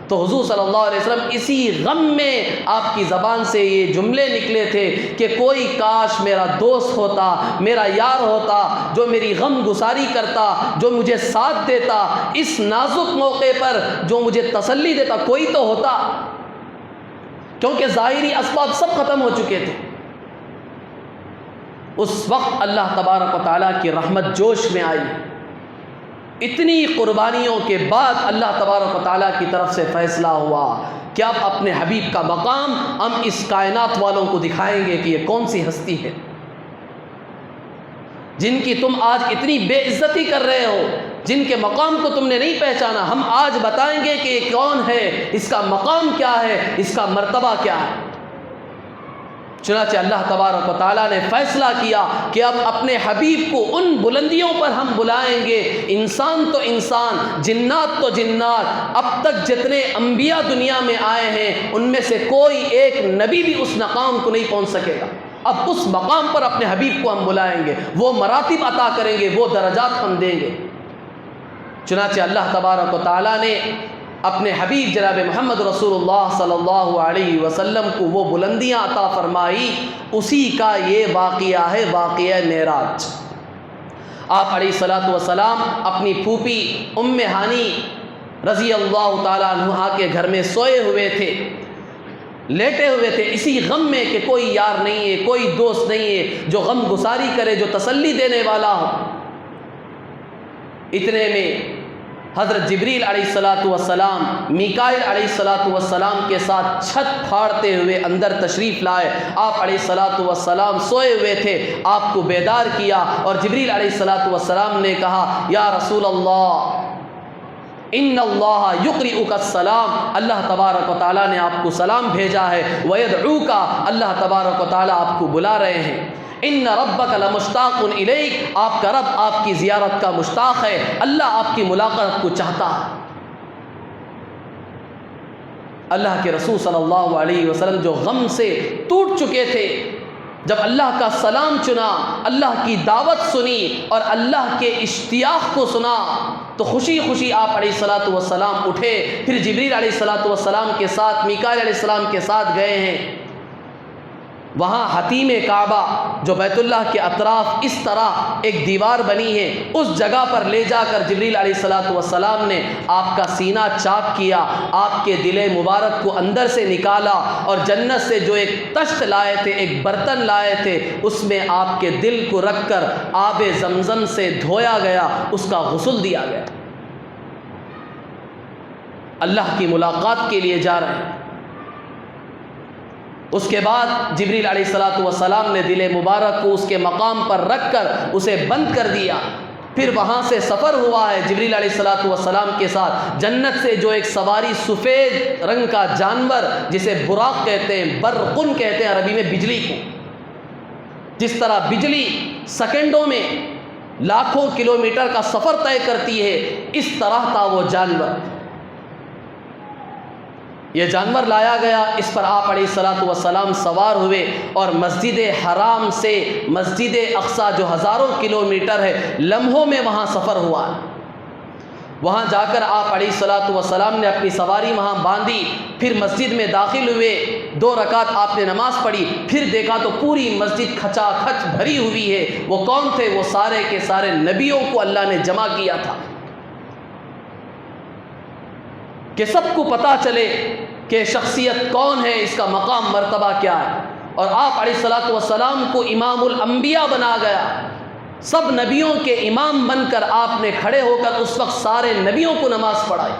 تو حضور صلی اللہ علیہ وسلم اسی غم میں آپ کی زبان سے یہ جملے نکلے تھے کہ کوئی کاش میرا دوست ہوتا، میرا یار ہوتا، جو میری غم گساری کرتا، جو مجھے ساتھ دیتا، اس نازک موقع پر جو مجھے تسلی دیتا، کوئی تو ہوتا، کیونکہ ظاہری اسباب سب ختم ہو چکے تھے۔ اس وقت اللہ تبارک و تعالیٰ کی رحمت جوش میں آئی۔ اتنی قربانیوں کے بعد اللہ تبارک و تعالیٰ کی طرف سے فیصلہ ہوا کہ اب اپنے حبیب کا مقام ہم اس کائنات والوں کو دکھائیں گے کہ یہ کون سی ہستی ہے جن کی تم آج اتنی بے عزتی کر رہے ہو، جن کے مقام کو تم نے نہیں پہچانا، ہم آج بتائیں گے کہ یہ کون ہے، اس کا مقام کیا ہے، اس کا مرتبہ کیا ہے۔ چنانچہ اللہ تبارک و تعالیٰ نے فیصلہ کیا کہ اب اپنے حبیب کو ان بلندیوں پر ہم بلائیں گے، انسان تو انسان، جنات تو جنات، اب تک جتنے انبیاء دنیا میں آئے ہیں ان میں سے کوئی ایک نبی بھی اس مقام کو نہیں پہنچ سکے گا۔ اب اس مقام پر اپنے حبیب کو ہم بلائیں گے، وہ مراتب عطا کریں گے، وہ درجات ہم دیں گے۔ چنانچہ اللہ تبارک و تعالیٰ نے اپنے حبیب جناب محمد رسول اللہ صلی اللہ علیہ وسلم کو وہ بلندیاں عطا فرمائی، اسی کا یہ واقعہ ہے، واقعہ معراج۔ آپ علیہ السلام اپنی پھوپھی ام ہانی رضی اللہ تعالیٰ عنہا کے گھر میں سوئے ہوئے تھے، لیٹے ہوئے تھے، اسی غم میں کہ کوئی یار نہیں ہے، کوئی دوست نہیں ہے جو غم گساری کرے، جو تسلی دینے والا ہو۔ اتنے میں حضرت جبریل علیہ السلام میکائیل علیہ السلام کے ساتھ چھت پھاڑتے ہوئے اندر تشریف لائے۔ آپ علیہ السلام سوئے ہوئے تھے، آپ کو بیدار کیا، اور جبریل علیہ السلام نے کہا یا رسول اللہ ان اللہ یقرئک السلام، اللہ تبارک و تعالیٰ نے آپ کو سلام بھیجا ہے، ویدعوک، اللہ تبارک و تعالیٰ آپ کو بلا رہے ہیں، ان ربک لمشتاق الیک، آپ کا رب آپ کی زیارت کا مشتاق ہے، اللہ آپ کی ملاقات کو چاہتا ہے۔ اللہ کے رسول صلی اللہ علیہ وسلم جو غم سے ٹوٹ چکے تھے، جب اللہ کا سلام سنا، اللہ کی دعوت سنی اور اللہ کے اشتیاق کو سنا تو خوشی خوشی آپ علیہ السلام اٹھے، پھر جبریل علیہ السلام کے ساتھ، میکائیل علیہ السلام کے ساتھ گئے ہیں۔ وہاں حتیم کعبہ جو بیت اللہ کے اطراف اس طرح ایک دیوار بنی ہے، اس جگہ پر لے جا کر جبریل علیہ الصلوۃ والسلام نے آپ کا سینہ چاک کیا، آپ کے دل مبارک کو اندر سے نکالا، اور جنت سے جو ایک تشت لائے تھے، ایک برتن لائے تھے، اس میں آپ کے دل کو رکھ کر آب زمزم سے دھویا گیا، اس کا غسل دیا گیا۔ اللہ کی ملاقات کے لیے جا رہے ہیں۔ اس کے بعد جبریل علیہ الصلوۃ والسلام نے دل مبارک کو اس کے مقام پر رکھ کر اسے بند کر دیا۔ پھر وہاں سے سفر ہوا ہے جبریل علیہ الصلوۃ والسلام کے ساتھ، جنت سے جو ایک سواری سفید رنگ کا جانور جسے براق کہتے ہیں، برقن کہتے ہیں عربی میں بجلی کو، جس طرح بجلی سیکنڈوں میں لاکھوں کلومیٹر کا سفر طے کرتی ہے، اس طرح تھا وہ جانور۔ یہ جانور لایا گیا، اس پر آپ علیہ الصلوۃ والسلام سوار ہوئے، اور مسجد حرام سے مسجد اقصیٰ جو ہزاروں کلومیٹر ہے، لمحوں میں وہاں سفر ہوا۔ وہاں جا کر آپ علیہ الصلوۃ والسلام نے اپنی سواری وہاں باندھی، پھر مسجد میں داخل ہوئے، 2 رکعت آپ نے نماز پڑھی، پھر دیکھا تو پوری مسجد کھچا کھچ بھری ہوئی ہے۔ وہ کون تھے؟ وہ سارے کے سارے نبیوں کو اللہ نے جمع کیا تھا کہ سب کو پتہ چلے کہ شخصیت کون ہے، اس کا مقام مرتبہ کیا ہے۔ اور آپ علیہ الصلوۃ والسلام کو امام الانبیاء بنا گیا، سب نبیوں کے امام بن کر آپ نے کھڑے ہو کر اس وقت سارے نبیوں کو نماز پڑھائی۔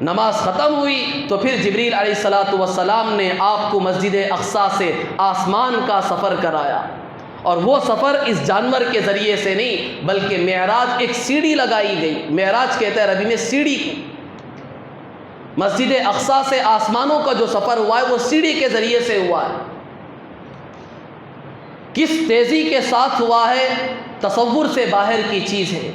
نماز ختم ہوئی تو پھر جبریل علیہ الصلوۃ والسلام نے آپ کو مسجد اقصیٰ سے آسمان کا سفر کرایا، اور وہ سفر اس جانور کے ذریعے سے نہیں بلکہ معراج، ایک سیڑھی لگائی گئی، معراج کہتے ہیں عربی میں سیڑھی کو۔ مسجد اقصیٰ سے آسمانوں کا جو سفر ہوا ہے وہ سیڑھی کے ذریعے سے ہوا ہے۔ کس تیزی کے ساتھ ہوا ہے، تصور سے باہر کی چیز ہے۔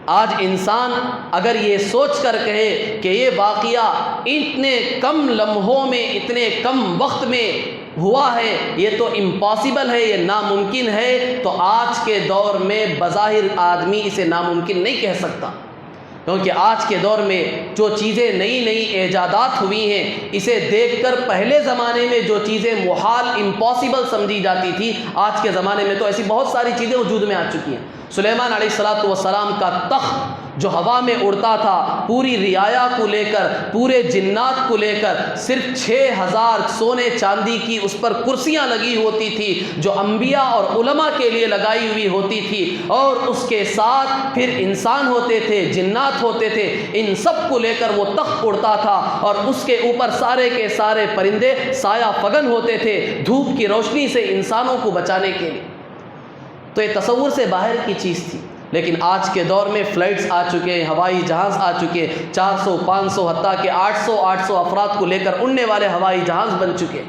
آج انسان اگر یہ سوچ کر کہے کہ یہ واقعہ اتنے کم لمحوں میں، اتنے کم وقت میں ہوا ہے، یہ تو امپاسبل ہے، یہ ناممکن ہے، تو آج کے دور میں بظاہر آدمی اسے ناممکن نہیں کہہ سکتا، کیونکہ آج کے دور میں جو چیزیں نئی نئی ایجادات ہوئی ہیں، اسے دیکھ کر پہلے زمانے میں جو چیزیں محال، امپاسبل سمجھی جاتی تھی، آج کے زمانے میں تو ایسی بہت ساری چیزیں وجود میں آ چکی ہیں۔ سلیمان علیہ الصلوۃ والسلام کا تخت جو ہوا میں اڑتا تھا، پوری رعایا کو لے کر، پورے جنات کو لے کر، صرف 6000 سونے چاندی کی اس پر کرسیاں لگی ہوتی تھی جو انبیاء اور علماء کے لیے لگائی ہوئی ہوتی تھی، اور اس کے ساتھ پھر انسان ہوتے تھے، جنات ہوتے تھے، ان سب کو لے کر وہ تخت اڑتا تھا، اور اس کے اوپر سارے کے سارے پرندے سایہ فگن ہوتے تھے دھوپ کی روشنی سے انسانوں کو بچانے کے لیے۔ تو یہ تصور سے باہر کی چیز تھی، لیکن آج کے دور میں فلائٹس آ چکے ہیں، ہوائی جہاز آ چکے، 400 500 حتیٰ کہ 800 افراد کو لے کر اڑنے والے ہوائی جہاز بن چکے،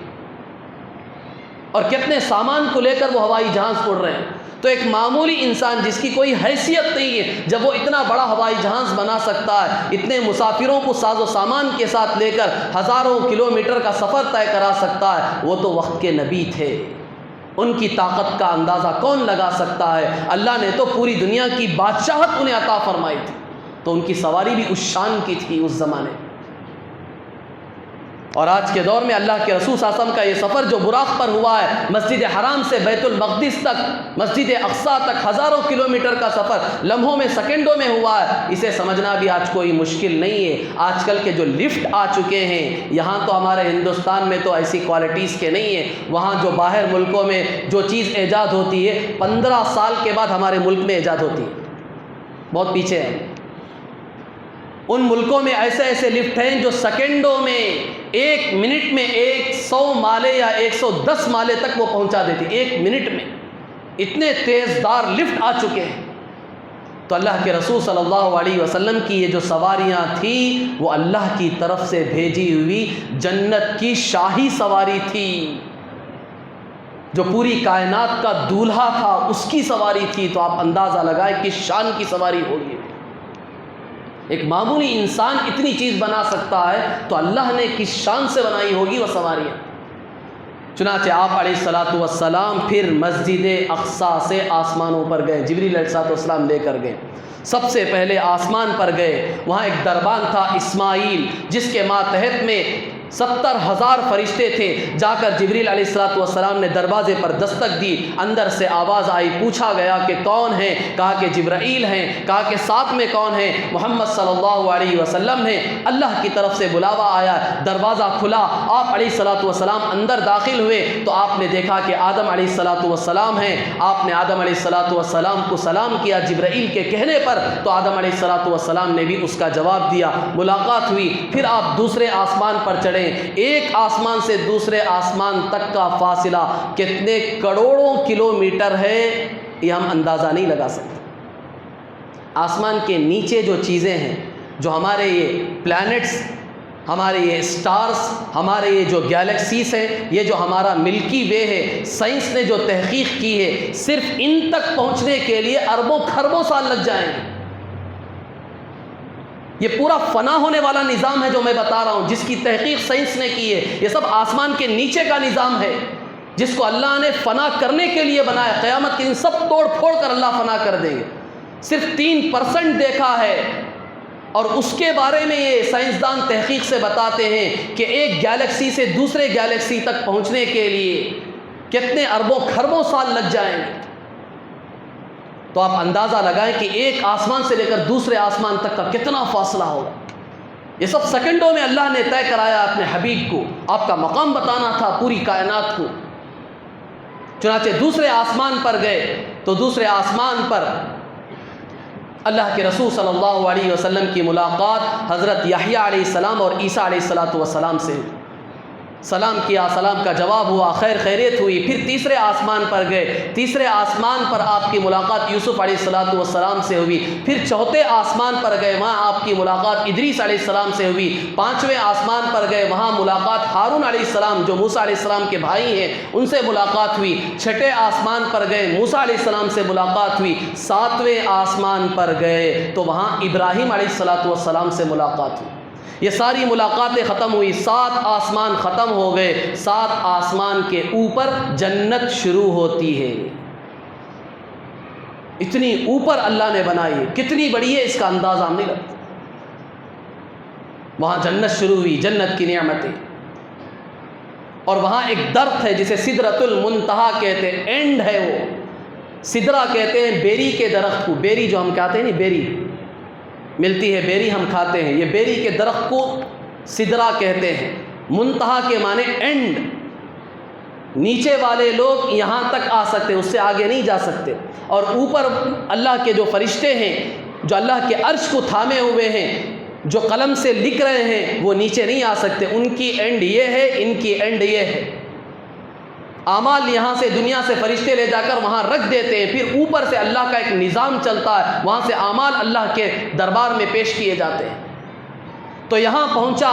اور کتنے سامان کو لے کر وہ ہوائی جہاز اڑ رہے ہیں۔ تو ایک معمولی انسان جس کی کوئی حیثیت نہیں ہے، جب وہ اتنا بڑا ہوائی جہاز بنا سکتا ہے، اتنے مسافروں کو ساز و سامان کے ساتھ لے کر ہزاروں کلومیٹر کا سفر طے کرا سکتا ہے، وہ تو وقت کے نبی تھے۔ ان کی طاقت کا اندازہ کون لگا سکتا ہے؟ اللہ نے تو پوری دنیا کی بادشاہت انہیں عطا فرمائی تھی، تو ان کی سواری بھی اس شان کی تھی اس زمانے۔ اور آج کے دور میں اللہ کے رسول صلی اللہ علیہ وسلم کا یہ سفر جو براق پر ہوا ہے، مسجد حرام سے بیت المقدس تک، مسجد اقصیٰ تک، ہزاروں کلومیٹر کا سفر لمحوں میں، سیکنڈوں میں ہوا ہے، اسے سمجھنا بھی آج کوئی مشکل نہیں ہے۔ آج کل کے جو لفٹ آ چکے ہیں، یہاں تو ہمارے ہندوستان میں تو ایسی کوالٹیز کے نہیں ہیں، وہاں جو باہر ملکوں میں جو چیز ایجاد ہوتی ہے 15 سال کے بعد ہمارے ملک میں ایجاد ہوتی ہے، بہت پیچھے ہے۔ ان ملکوں میں ایسے ایسے لفٹ ہیں جو سیکنڈوں میں، 1 منٹ میں 100 مالے یا 110 مالے تک وہ پہنچا دیتی، 1 منٹ میں اتنے تیز دار لفٹ آ چکے ہیں۔ تو اللہ کے رسول صلی اللہ علیہ وسلم کی یہ جو سواریاں تھیں، وہ اللہ کی طرف سے بھیجی ہوئی جنت کی شاہی سواری تھی، جو پوری کائنات کا دولہا تھا، اس کی سواری تھی۔ تو آپ اندازہ لگائیں کس شان کی سواری ہوگی۔ ایک معمولی انسان اتنی چیز بنا سکتا ہے، تو اللہ نے کس شان سے بنائی ہوگی وہ سواریاں۔ چنانچہ آپ علیہ الصلوۃ والسلام پھر مسجد اقصیٰ سے آسمانوں پر گئے، جبریل علیہ السلام لے کر گئے۔ سب سے پہلے آسمان پر گئے، وہاں ایک دربان تھا اسماعیل، جس کے ماتحت میں 70,000 فرشتے تھے. جا کر جبریل علیہ السلام نے دروازے پر دستک دی. اندر سے آواز آئی, پوچھا گیا کہ کون ہیں؟ کہا کہ جبرائیل ہیں. کہا کہ ساتھ میں کون ہیں؟ محمد صلی اللہ علیہ وسلم ہیں. اللہ کی طرف سے بلاوا آیا, دروازہ کھلا, آپ علیہ السلام اندر داخل ہوئے تو آپ نے دیکھا کہ آدم علیہ السلام ہیں. آپ نے آدم علیہ السلام کو سلام کیا جبرائیل کے کہنے پر, تو آدم علیہ السلام نے بھی اس کا جواب دیا. ملاقات ہوئی. پھر آپ دوسرے آسمان پر چڑھیں. ایک آسمان سے دوسرے آسمان تک کا فاصلہ کتنے کروڑوں کلومیٹر ہے یہ ہم اندازہ نہیں لگا سکتے. آسمان کے نیچے جو چیزیں ہیں, جو ہمارے یہ پلانٹس, ہمارے یہ سٹارز, ہمارے یہ جو گیلیکسیز ہیں, یہ جو ہمارا ملکی وے ہے, سائنس نے جو تحقیق کی ہے, صرف ان تک پہنچنے کے لیے اربوں کھربوں سال لگ جائیں گے. یہ پورا فنا ہونے والا نظام ہے جو میں بتا رہا ہوں, جس کی تحقیق سائنس نے کی ہے. یہ سب آسمان کے نیچے کا نظام ہے جس کو اللہ نے فنا کرنے کے لیے بنایا. قیامت کے دن سب توڑ پھوڑ کر اللہ فنا کر دیں گے. صرف 3% دیکھا ہے, اور اس کے بارے میں یہ سائنسدان تحقیق سے بتاتے ہیں کہ ایک گیلیکسی سے دوسرے گیلیکسی تک پہنچنے کے لیے کتنے اربوں کھربوں سال لگ جائیں گے. تو آپ اندازہ لگائیں کہ ایک آسمان سے لے کر دوسرے آسمان تک کا کتنا فاصلہ ہوگا. یہ سب سیکنڈوں میں اللہ نے طے کرایا اپنے حبیب کو. آپ کا مقام بتانا تھا پوری کائنات کو. چنانچہ دوسرے آسمان پر گئے تو دوسرے آسمان پر اللہ کے رسول صلی اللہ علیہ وسلم کی ملاقات حضرت یحییٰ علیہ السلام اور عیسیٰ علیہ السلام سے. سلام کیا, سلام کا جواب ہوا, خیر خیریت ہوئی. پھر تیسرے آسمان پر گئے. تیسرے آسمان پر آپ کی ملاقات یوسف علیہ السلام سے ہوئی. پھر چوتھے آسمان پر گئے, وہاں آپ کی ملاقات ادریس علیہ السلام سے ہوئی. پانچویں آسمان پر گئے, وہاں ملاقات ہارون علیہ السلام جو موسیٰ علیہ السلام کے بھائی ہیں ان سے ملاقات ہوئی. چھٹے آسمان پر گئے, موسیٰ علیہ السلام سے ملاقات ہوئی. ساتویں آسمان پر گئے تو وہاں ابراہیم علیہ السلام سے ملاقات ہوئی. یہ ساری ملاقاتیں ختم ہوئی. 7 آسمان ختم ہو گئے. 7 آسمان کے اوپر جنت شروع ہوتی ہے. اتنی اوپر اللہ نے بنائی ہے, کتنی بڑی ہے اس کا اندازہ ہم نہیں لگتا. وہاں جنت شروع ہوئی, جنت کی نعمتیں. اور وہاں ایک درخت ہے جسے سدرۃ المنتہا کہتے ہیں, اینڈ ہے وہ. سدرہ کہتے ہیں بیری کے درخت کو. بیری جو ہم کہتے ہیں نہیں, بیری ملتی ہے, بیری ہم کھاتے ہیں. یہ بیری کے درخت کو سدرہ کہتے ہیں. منتہا کے معنی اینڈ. نیچے والے لوگ یہاں تک آ سکتے ہیں, اس سے آگے نہیں جا سکتے. اور اوپر اللہ کے جو فرشتے ہیں جو اللہ کے عرش کو تھامے ہوئے ہیں, جو قلم سے لکھ رہے ہیں, وہ نیچے نہیں آ سکتے. ان کی اینڈ یہ ہے, ان کی اینڈ یہ ہے. اعمال یہاں سے دنیا سے فرشتے لے جا کر وہاں رکھ دیتے ہیں. پھر اوپر سے اللہ کا ایک نظام چلتا ہے, وہاں سے اعمال اللہ کے دربار میں پیش کیے جاتے ہیں. تو یہاں پہنچا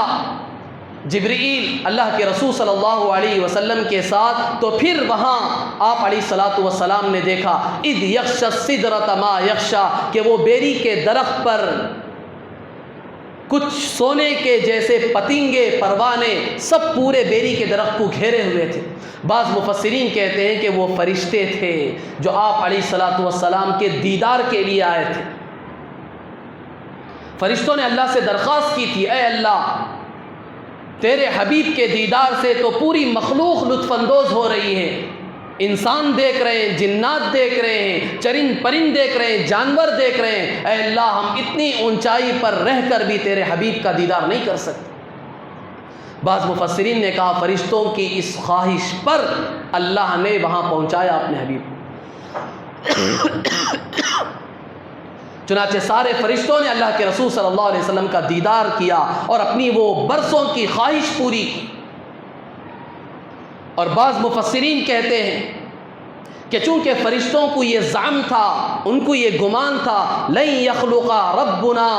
جبرائیل اللہ کے رسول صلی اللہ علیہ وسلم کے ساتھ. تو پھر وہاں آپ علیہ السلام نے دیکھا اذ یغشی السدرۃ ما یغشی, کہ وہ بیری کے درخت پر کچھ سونے کے جیسے پتنگے, پروانے سب پورے بیری کے درخت کو گھیرے ہوئے تھے. بعض مفسرین کہتے ہیں کہ وہ فرشتے تھے جو آپ علیہ السلام کے دیدار کے لیے آئے تھے. فرشتوں نے اللہ سے درخواست کی تھی, اے اللہ تیرے حبیب کے دیدار سے تو پوری مخلوق لطف اندوز ہو رہی ہے. انسان دیکھ رہے ہیں, جنات دیکھ رہے ہیں, چرند پرند دیکھ رہے ہیں, جانور دیکھ رہے ہیں. اے اللہ ہم اتنی اونچائی پر رہ کر بھی تیرے حبیب کا دیدار نہیں کر سکتے. بعض مفسرین نے کہا فرشتوں کی اس خواہش پر اللہ نے وہاں پہنچایا اپنے حبیب. چنانچہ سارے فرشتوں نے اللہ کے رسول صلی اللہ علیہ وسلم کا دیدار کیا اور اپنی وہ برسوں کی خواہش پوری کی. اور بعض مفسرین کہتے ہیں کہ چونکہ فرشتوں کو یہ زعم تھا, ان کو یہ گمان تھا, لن یخلق ربنا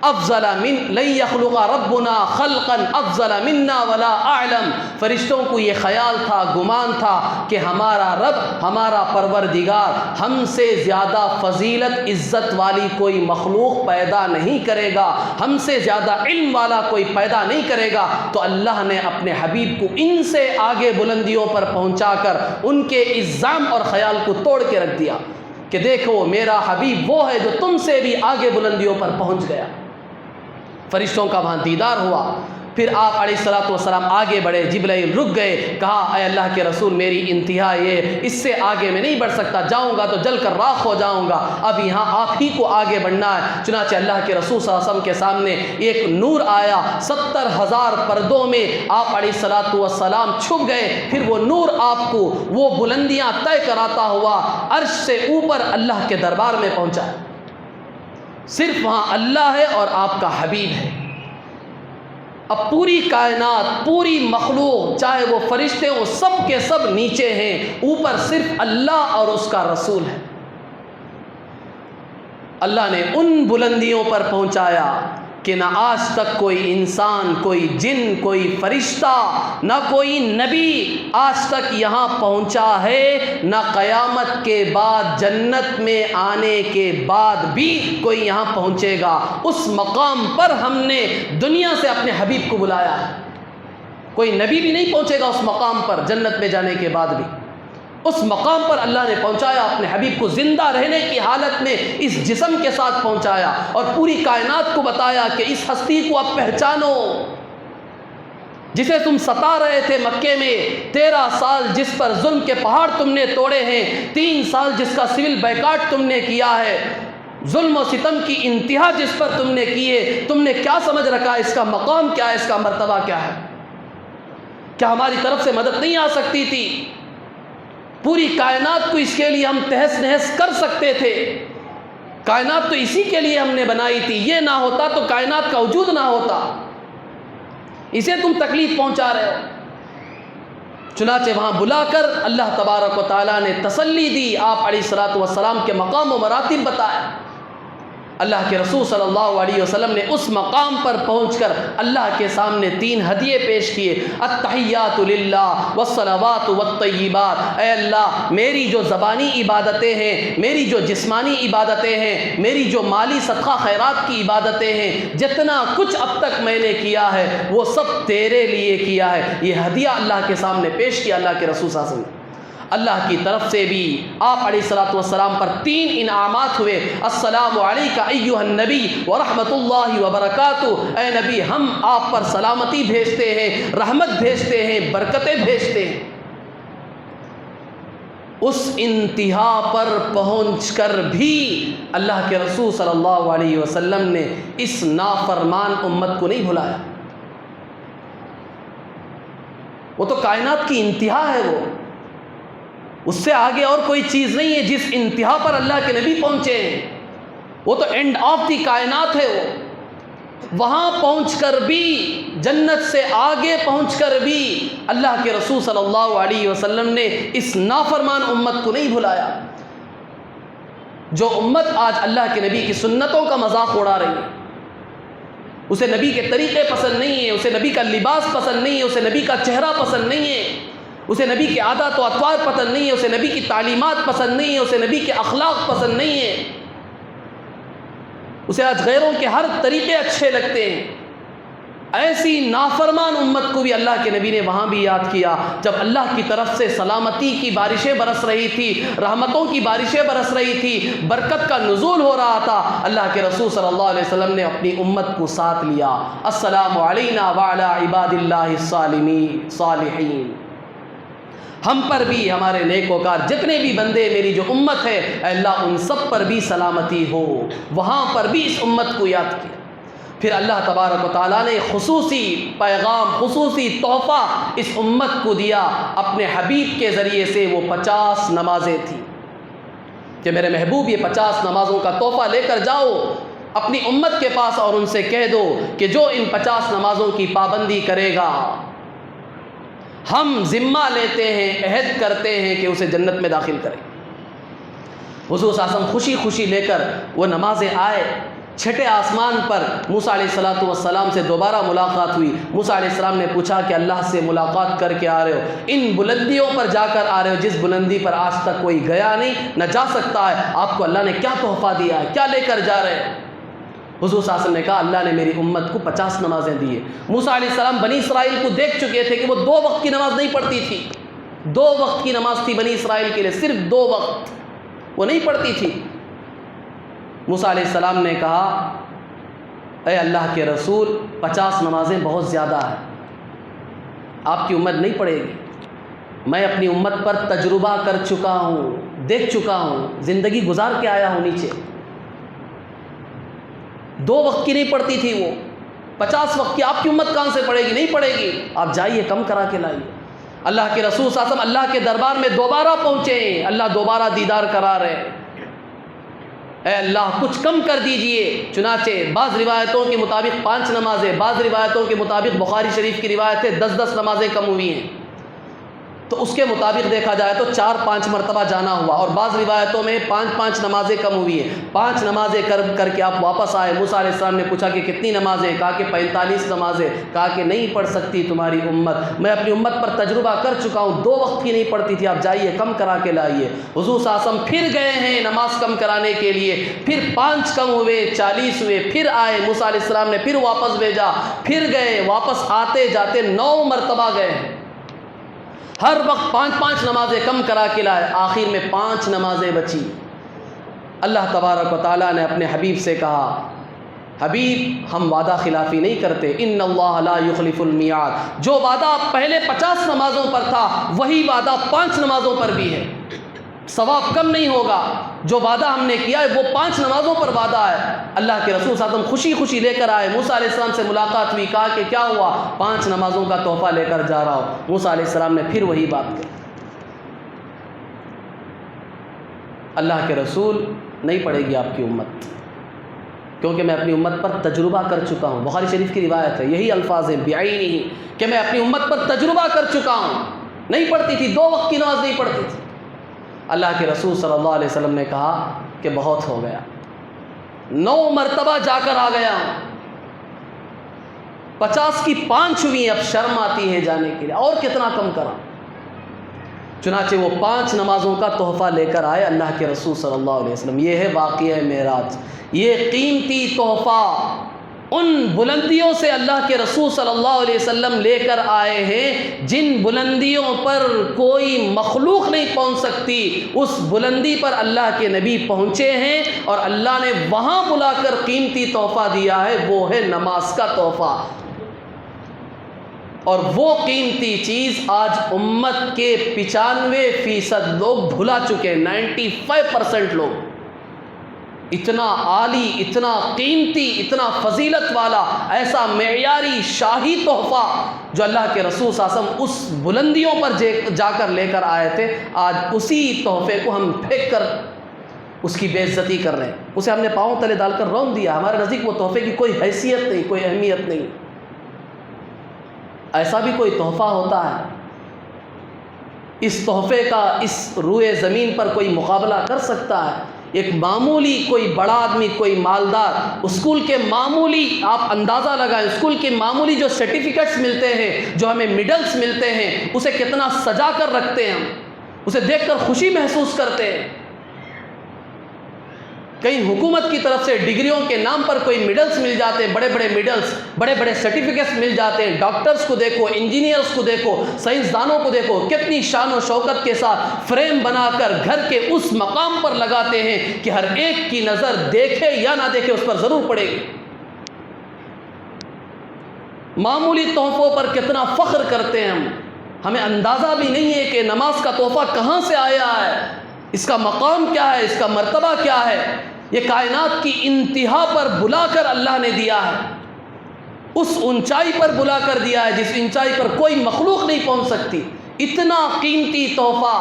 افضل من لن یخلق ربنا خلقا افضل منا ولا اعلم. فرشتوں کو یہ خیال تھا, گمان تھا کہ ہمارا رب, ہمارا پروردگار ہم سے زیادہ فضیلت عزت والی کوئی مخلوق پیدا نہیں کرے گا, ہم سے زیادہ علم والا کوئی پیدا نہیں کرے گا. تو اللہ نے اپنے حبیب کو ان سے آگے بلندیوں پر پہنچا کر ان کے الزام اور خیال کو توڑ کے رکھ دیا کہ دیکھو میرا حبیب وہ ہے جو تم سے بھی آگے بلندیوں پر پہنچ گیا. فرشتوں کا وہاں دیدار ہوا. پھر آپ علیہ الصلوۃ والسلام آگے بڑھے، جبرائیل رک گئے، کہا اے اللہ کے رسول میری انتہا یہ، اس سے آگے میں نہیں بڑھ سکتا، جاؤں گا تو جل کر راکھ ہو جاؤں گا، اب یہاں آپ ہی کو آگے بڑھنا ہے۔ چنانچہ اللہ کے رسول صلی اللہ علیہ وسلم کے سامنے ایک نور آیا، 70,000 پردوں میں آپ علیہ الصلوۃ والسلام چھپ گئے، پھر وہ نور آپ کو وہ بلندیاں طے کراتا ہوا عرش سے اوپر اللہ کے دربار میں پہنچا۔ صرف وہاں اللہ ہے اور آپ کا حبیب ہے۔ اب پوری کائنات، پوری مخلوق، چاہے وہ فرشتے ہوں، سب کے سب نیچے ہیں، اوپر صرف اللہ اور اس کا رسول ہے۔ اللہ نے ان بلندیوں پر پہنچایا کہ نہ آج تک کوئی انسان، کوئی جن، کوئی فرشتہ، نہ کوئی نبی آج تک یہاں پہنچا ہے، نہ قیامت کے بعد جنت میں آنے کے بعد بھی کوئی یہاں پہنچے گا۔ اس مقام پر ہم نے دنیا سے اپنے حبیب کو بلایا ہے۔ کوئی نبی بھی نہیں پہنچے گا اس مقام پر جنت میں جانے کے بعد بھی۔ اس مقام پر اللہ نے پہنچایا، اپنے حبیب کو زندہ رہنے کی حالت میں اس جسم کے ساتھ پہنچایا اور پوری کائنات کو بتایا کہ اس ہستی کو اب پہچانو جسے تم ستا رہے تھے مکے میں، 13 سال جس پر ظلم کے پہاڑ تم نے توڑے ہیں، 3 سال جس کا سول بائیکاٹ تم نے کیا ہے، ظلم و ستم کی انتہا جس پر تم نے کی ہے، تم نے کیا سمجھ رکھا، اس کا مقام کیا ہے، اس کا مرتبہ کیا ہے؟ کیا ہماری طرف سے مدد نہیں آ سکتی تھی؟ پوری کائنات کو اس کے لیے ہم تہس نہس کر سکتے تھے۔ کائنات تو اسی کے لیے ہم نے بنائی تھی، یہ نہ ہوتا تو کائنات کا وجود نہ ہوتا، اسے تم تکلیف پہنچا رہے ہو۔ چنانچہ وہاں بلا کر اللہ تبارک و تعالیٰ نے تسلی دی، آپ علیہ الصلوۃ والسلام کے مقام و مراتب بتائے۔ اللہ کے رسول صلی اللہ علیہ وسلم نے اس مقام پر پہنچ کر اللہ کے سامنے 3 ہدیے پیش کیے، التحیات للہ والصلوات والطیبات۔ اے اللہ، میری جو زبانی عبادتیں ہیں، میری جو جسمانی عبادتیں ہیں، میری جو مالی صدقہ خیرات کی عبادتیں ہیں، جتنا کچھ اب تک میں نے کیا ہے وہ سب تیرے لیے کیا ہے۔ یہ ہدیہ اللہ کے سامنے پیش کیا اللہ کے رسول صلی اللہ علیہ وسلم۔ اللہ کی طرف سے بھی آپ علیہ الصلوۃ والسلام پر 3 انعامات ہوئے، السلام علیک ایھا النبی ورحمۃ اللہ وبرکاتہ۔ اے نبی، ہم آپ پر سلامتی بھیجتے ہیں، رحمت بھیجتے ہیں، برکتیں بھیجتے ہیں۔ اس انتہا پر پہنچ کر بھی اللہ کے رسول صلی اللہ علیہ وسلم نے اس نافرمان امت کو نہیں بھلایا۔ وہ تو کائنات کی انتہا ہے، وہ اس سے آگے اور کوئی چیز نہیں ہے جس انتہا پر اللہ کے نبی پہنچے ہیں۔ وہ تو اینڈ آف دی کائنات ہے، وہ وہاں پہنچ کر بھی، جنت سے آگے پہنچ کر بھی اللہ کے رسول صلی اللہ علیہ وسلم نے اس نافرمان امت کو نہیں بھلایا۔ جو امت آج اللہ کے نبی کی سنتوں کا مذاق اڑا رہی ہے، اسے نبی کے طریقے پسند نہیں ہے، اسے نبی کا لباس پسند نہیں ہے، اسے نبی کا چہرہ پسند نہیں ہے، اسے نبی کے عادات و اطوار پسند نہیں ہے، اسے نبی کی تعلیمات پسند نہیں ہے، اسے نبی کے اخلاق پسند نہیں ہے، اسے آج غیروں کے ہر طریقے اچھے لگتے ہیں۔ ایسی نافرمان امت کو بھی اللہ کے نبی نے وہاں بھی یاد کیا، جب اللہ کی طرف سے سلامتی کی بارشیں برس رہی تھی، رحمتوں کی بارشیں برس رہی تھی، برکت کا نزول ہو رہا تھا، اللہ کے رسول صلی اللہ علیہ وسلم نے اپنی امت کو ساتھ لیا، السلام علینا وعلی عباد اللہ الصالحین۔ ہم پر بھی، ہمارے نیکوکار جتنے بھی بندے، میری جو امت ہے، اے اللہ ان سب پر بھی سلامتی ہو۔ وہاں پر بھی اس امت کو یاد کیا۔ پھر اللہ تبارک و تعالیٰ نے خصوصی پیغام، خصوصی تحفہ اس امت کو دیا اپنے حبیب کے ذریعے سے۔ وہ 50 نمازیں تھیں کہ میرے محبوب یہ 50 نمازوں کا تحفہ لے کر جاؤ اپنی امت کے پاس اور ان سے کہہ دو کہ جو ان 50 نمازوں کی پابندی کرے گا، ہم ذمہ لیتے ہیں، عہد کرتے ہیں کہ اسے جنت میں داخل کریں۔ حضور صلی اللہ علیہ وسلم خوشی خوشی لے کر وہ نمازیں آئے۔ چھٹے آسمان پر موسیٰ علیہ الصلوۃ والسلام سے دوبارہ ملاقات ہوئی۔ موسیٰ علیہ السلام نے پوچھا کہ اللہ سے ملاقات کر کے آ رہے ہو، ان بلندیوں پر جا کر آ رہے ہو جس بلندی پر آج تک کوئی گیا نہیں، نہ جا سکتا ہے، آپ کو اللہ نے کیا تحفہ دیا ہے، کیا لے کر جا رہے ہیں؟ حضور صلی اللہ علیہ وسلم نے کہا اللہ نے میری امت کو 50 نمازیں دی ہیں۔ موسیٰ علیہ السلام بنی اسرائیل کو دیکھ چکے تھے کہ وہ 2 وقت کی نماز نہیں پڑھتی تھی، 2 وقت کی نماز تھی بنی اسرائیل کے لیے، صرف 2 وقت وہ نہیں پڑھتی تھی۔ موسیٰ علیہ السلام نے کہا اے اللہ کے رسول 50 نمازیں بہت زیادہ ہیں، آپ کی امت نہیں پڑھے گی۔ میں اپنی امت پر تجربہ کر چکا ہوں، دیکھ چکا ہوں، زندگی گزار کے آیا ہوں نیچے۔ 2 وقت کی نہیں پڑھتی تھی وہ، 50 وقت کی آپ کی امت کہاں سے پڑھے گی؟ نہیں پڑھے گی۔ آپ جائیے کم کرا کے لائیے۔ اللہ کے رسول صلی اللہ علیہ وسلم اللہ کے دربار میں دوبارہ پہنچے ہیں، اللہ دوبارہ دیدار کرا رہے ہیں، اے اللہ کچھ کم کر دیجئے۔ چنانچہ بعض روایتوں کے مطابق 5 نمازیں، بعض روایتوں کے مطابق بخاری شریف کی روایت ہے 10 نمازیں کم ہوئی ہیں، تو اس کے مطابق دیکھا جائے تو 4-5 مرتبہ جانا ہوا، اور بعض روایتوں میں 5 نمازیں کم ہوئی ہیں۔ 5 نمازیں کر کے آپ واپس آئے۔ موسیٰ علیہ السلام نے پوچھا کہ کتنی نمازیں؟ کہا کہ 45 نمازیں۔ کہا کہ نہیں پڑھ سکتی تمہاری امت، میں اپنی امت پر تجربہ کر چکا ہوں، 2 وقت کی نہیں پڑھتی تھی، آپ جائیے کم کرا کے لائیے۔ حضور صلی اللہ علیہ وسلم پھر گئے ہیں نماز کم کرانے کے لیے، پھر 5 کم ہوئے، 40 ہوئے، پھر آئے، موسیٰ علیہ السلام نے پھر واپس بھیجا، پھر گئے، واپس آتے جاتے 9 مرتبہ گئے ہیں، ہر وقت 5 نمازیں کم کرا کے لائے، آخر میں 5 نمازیں بچی۔ اللہ تبارک و تعالیٰ نے اپنے حبیب سے کہا، حبیب ہم وعدہ خلافی نہیں کرتے، ان اللہ لا یخلف المیعاد، جو وعدہ پہلے 50 نمازوں پر تھا وہی وعدہ 5 نمازوں پر بھی ہے، ثواب کم نہیں ہوگا۔ جو وعدہ ہم نے کیا ہے وہ 5 نمازوں پر وعدہ ہے۔ اللہ کے رسول صلی اللہ علیہ وسلم خوشی خوشی لے کر آئے، موسیٰ علیہ السلام سے ملاقات ہوئی، کہا کہ کیا ہوا؟ 5 نمازوں کا تحفہ لے کر جا رہا ہوں۔ موسیٰ علیہ السلام نے پھر وہی بات کہی۔ اللہ کے رسول نہیں پڑھے گی آپ کی امت، کیونکہ میں اپنی امت پر تجربہ کر چکا ہوں۔ بخاری شریف کی روایت ہے، یہی الفاظ ہیں بعینہ، کہ میں اپنی امت پر تجربہ کر چکا ہوں۔ نہیں پڑھتی تھی، 2 وقت کی نماز نہیں پڑھتی تھی۔ اللہ کے رسول صلی اللہ علیہ وسلم نے کہا کہ بہت ہو گیا، 9 مرتبہ جا کر آ گیا ہوں، 50 کی 5 ہوئی، اب شرم آتی ہے جانے کے لیے، اور کتنا کم کرا۔ چنانچہ وہ 5 نمازوں کا تحفہ لے کر آئے اللہ کے رسول صلی اللہ علیہ وسلم۔ یہ ہے واقعہ معراج، یہ قیمتی تحفہ ان بلندیوں سے اللہ کے رسول صلی اللہ علیہ وسلم لے کر آئے ہیں جن بلندیوں پر کوئی مخلوق نہیں پہنچ سکتی، اس بلندی پر اللہ کے نبی پہنچے ہیں، اور اللہ نے وہاں بلا کر قیمتی تحفہ دیا ہے، وہ ہے نماز کا تحفہ۔ اور وہ قیمتی چیز آج امت کے 95% لوگ بھلا چکے، 95% لوگ۔ اتنا عالی، اتنا قیمتی، اتنا فضیلت والا، ایسا معیاری شاہی تحفہ جو اللہ کے رسول صلی اللہ علیہ وسلم اس بلندیوں پر جا کر لے کر آئے تھے، آج اسی تحفے کو ہم پھینک کر اس کی بے عزتی کر رہے ہیں، اسے ہم نے پاؤں تلے ڈال کر رون دیا۔ ہمارے نزدیک وہ تحفے کی کوئی حیثیت نہیں، کوئی اہمیت نہیں۔ ایسا بھی کوئی تحفہ ہوتا ہے؟ اس تحفے کا اس روئے زمین پر کوئی مقابلہ کر سکتا ہے؟ ایک معمولی کوئی بڑا آدمی، کوئی مالدار، اسکول کے معمولی، آپ اندازہ لگائیں، اسکول کے معمولی جو سرٹیفکیٹس ملتے ہیں، جو ہمیں میڈلز ملتے ہیں، اسے کتنا سجا کر رکھتے ہیں ہم، اسے دیکھ کر خوشی محسوس کرتے ہیں۔ کئی حکومت کی طرف سے ڈگریوں کے نام پر کوئی میڈلز مل جاتے ہیں، بڑے بڑے میڈلز، بڑے بڑے سرٹیفکیٹس مل جاتے ہیں۔ ڈاکٹرز کو دیکھو، انجینئرز کو دیکھو، سائنسدانوں کو دیکھو، کتنی شان و شوکت کے ساتھ فریم بنا کر گھر کے اس مقام پر لگاتے ہیں کہ ہر ایک کی نظر دیکھے یا نہ دیکھے اس پر ضرور پڑے گی۔ معمولی تحفوں پر کتنا فخر کرتے ہیں ہمیں اندازہ بھی نہیں ہے کہ نماز کا تحفہ کہاں سے آیا ہے، اس کا مقام کیا ہے، اس کا مرتبہ کیا ہے۔ یہ کائنات کی انتہا پر بلا کر اللہ نے دیا ہے، اس اونچائی پر بلا کر دیا ہے جس اونچائی پر کوئی مخلوق نہیں پہنچ سکتی۔ اتنا قیمتی تحفہ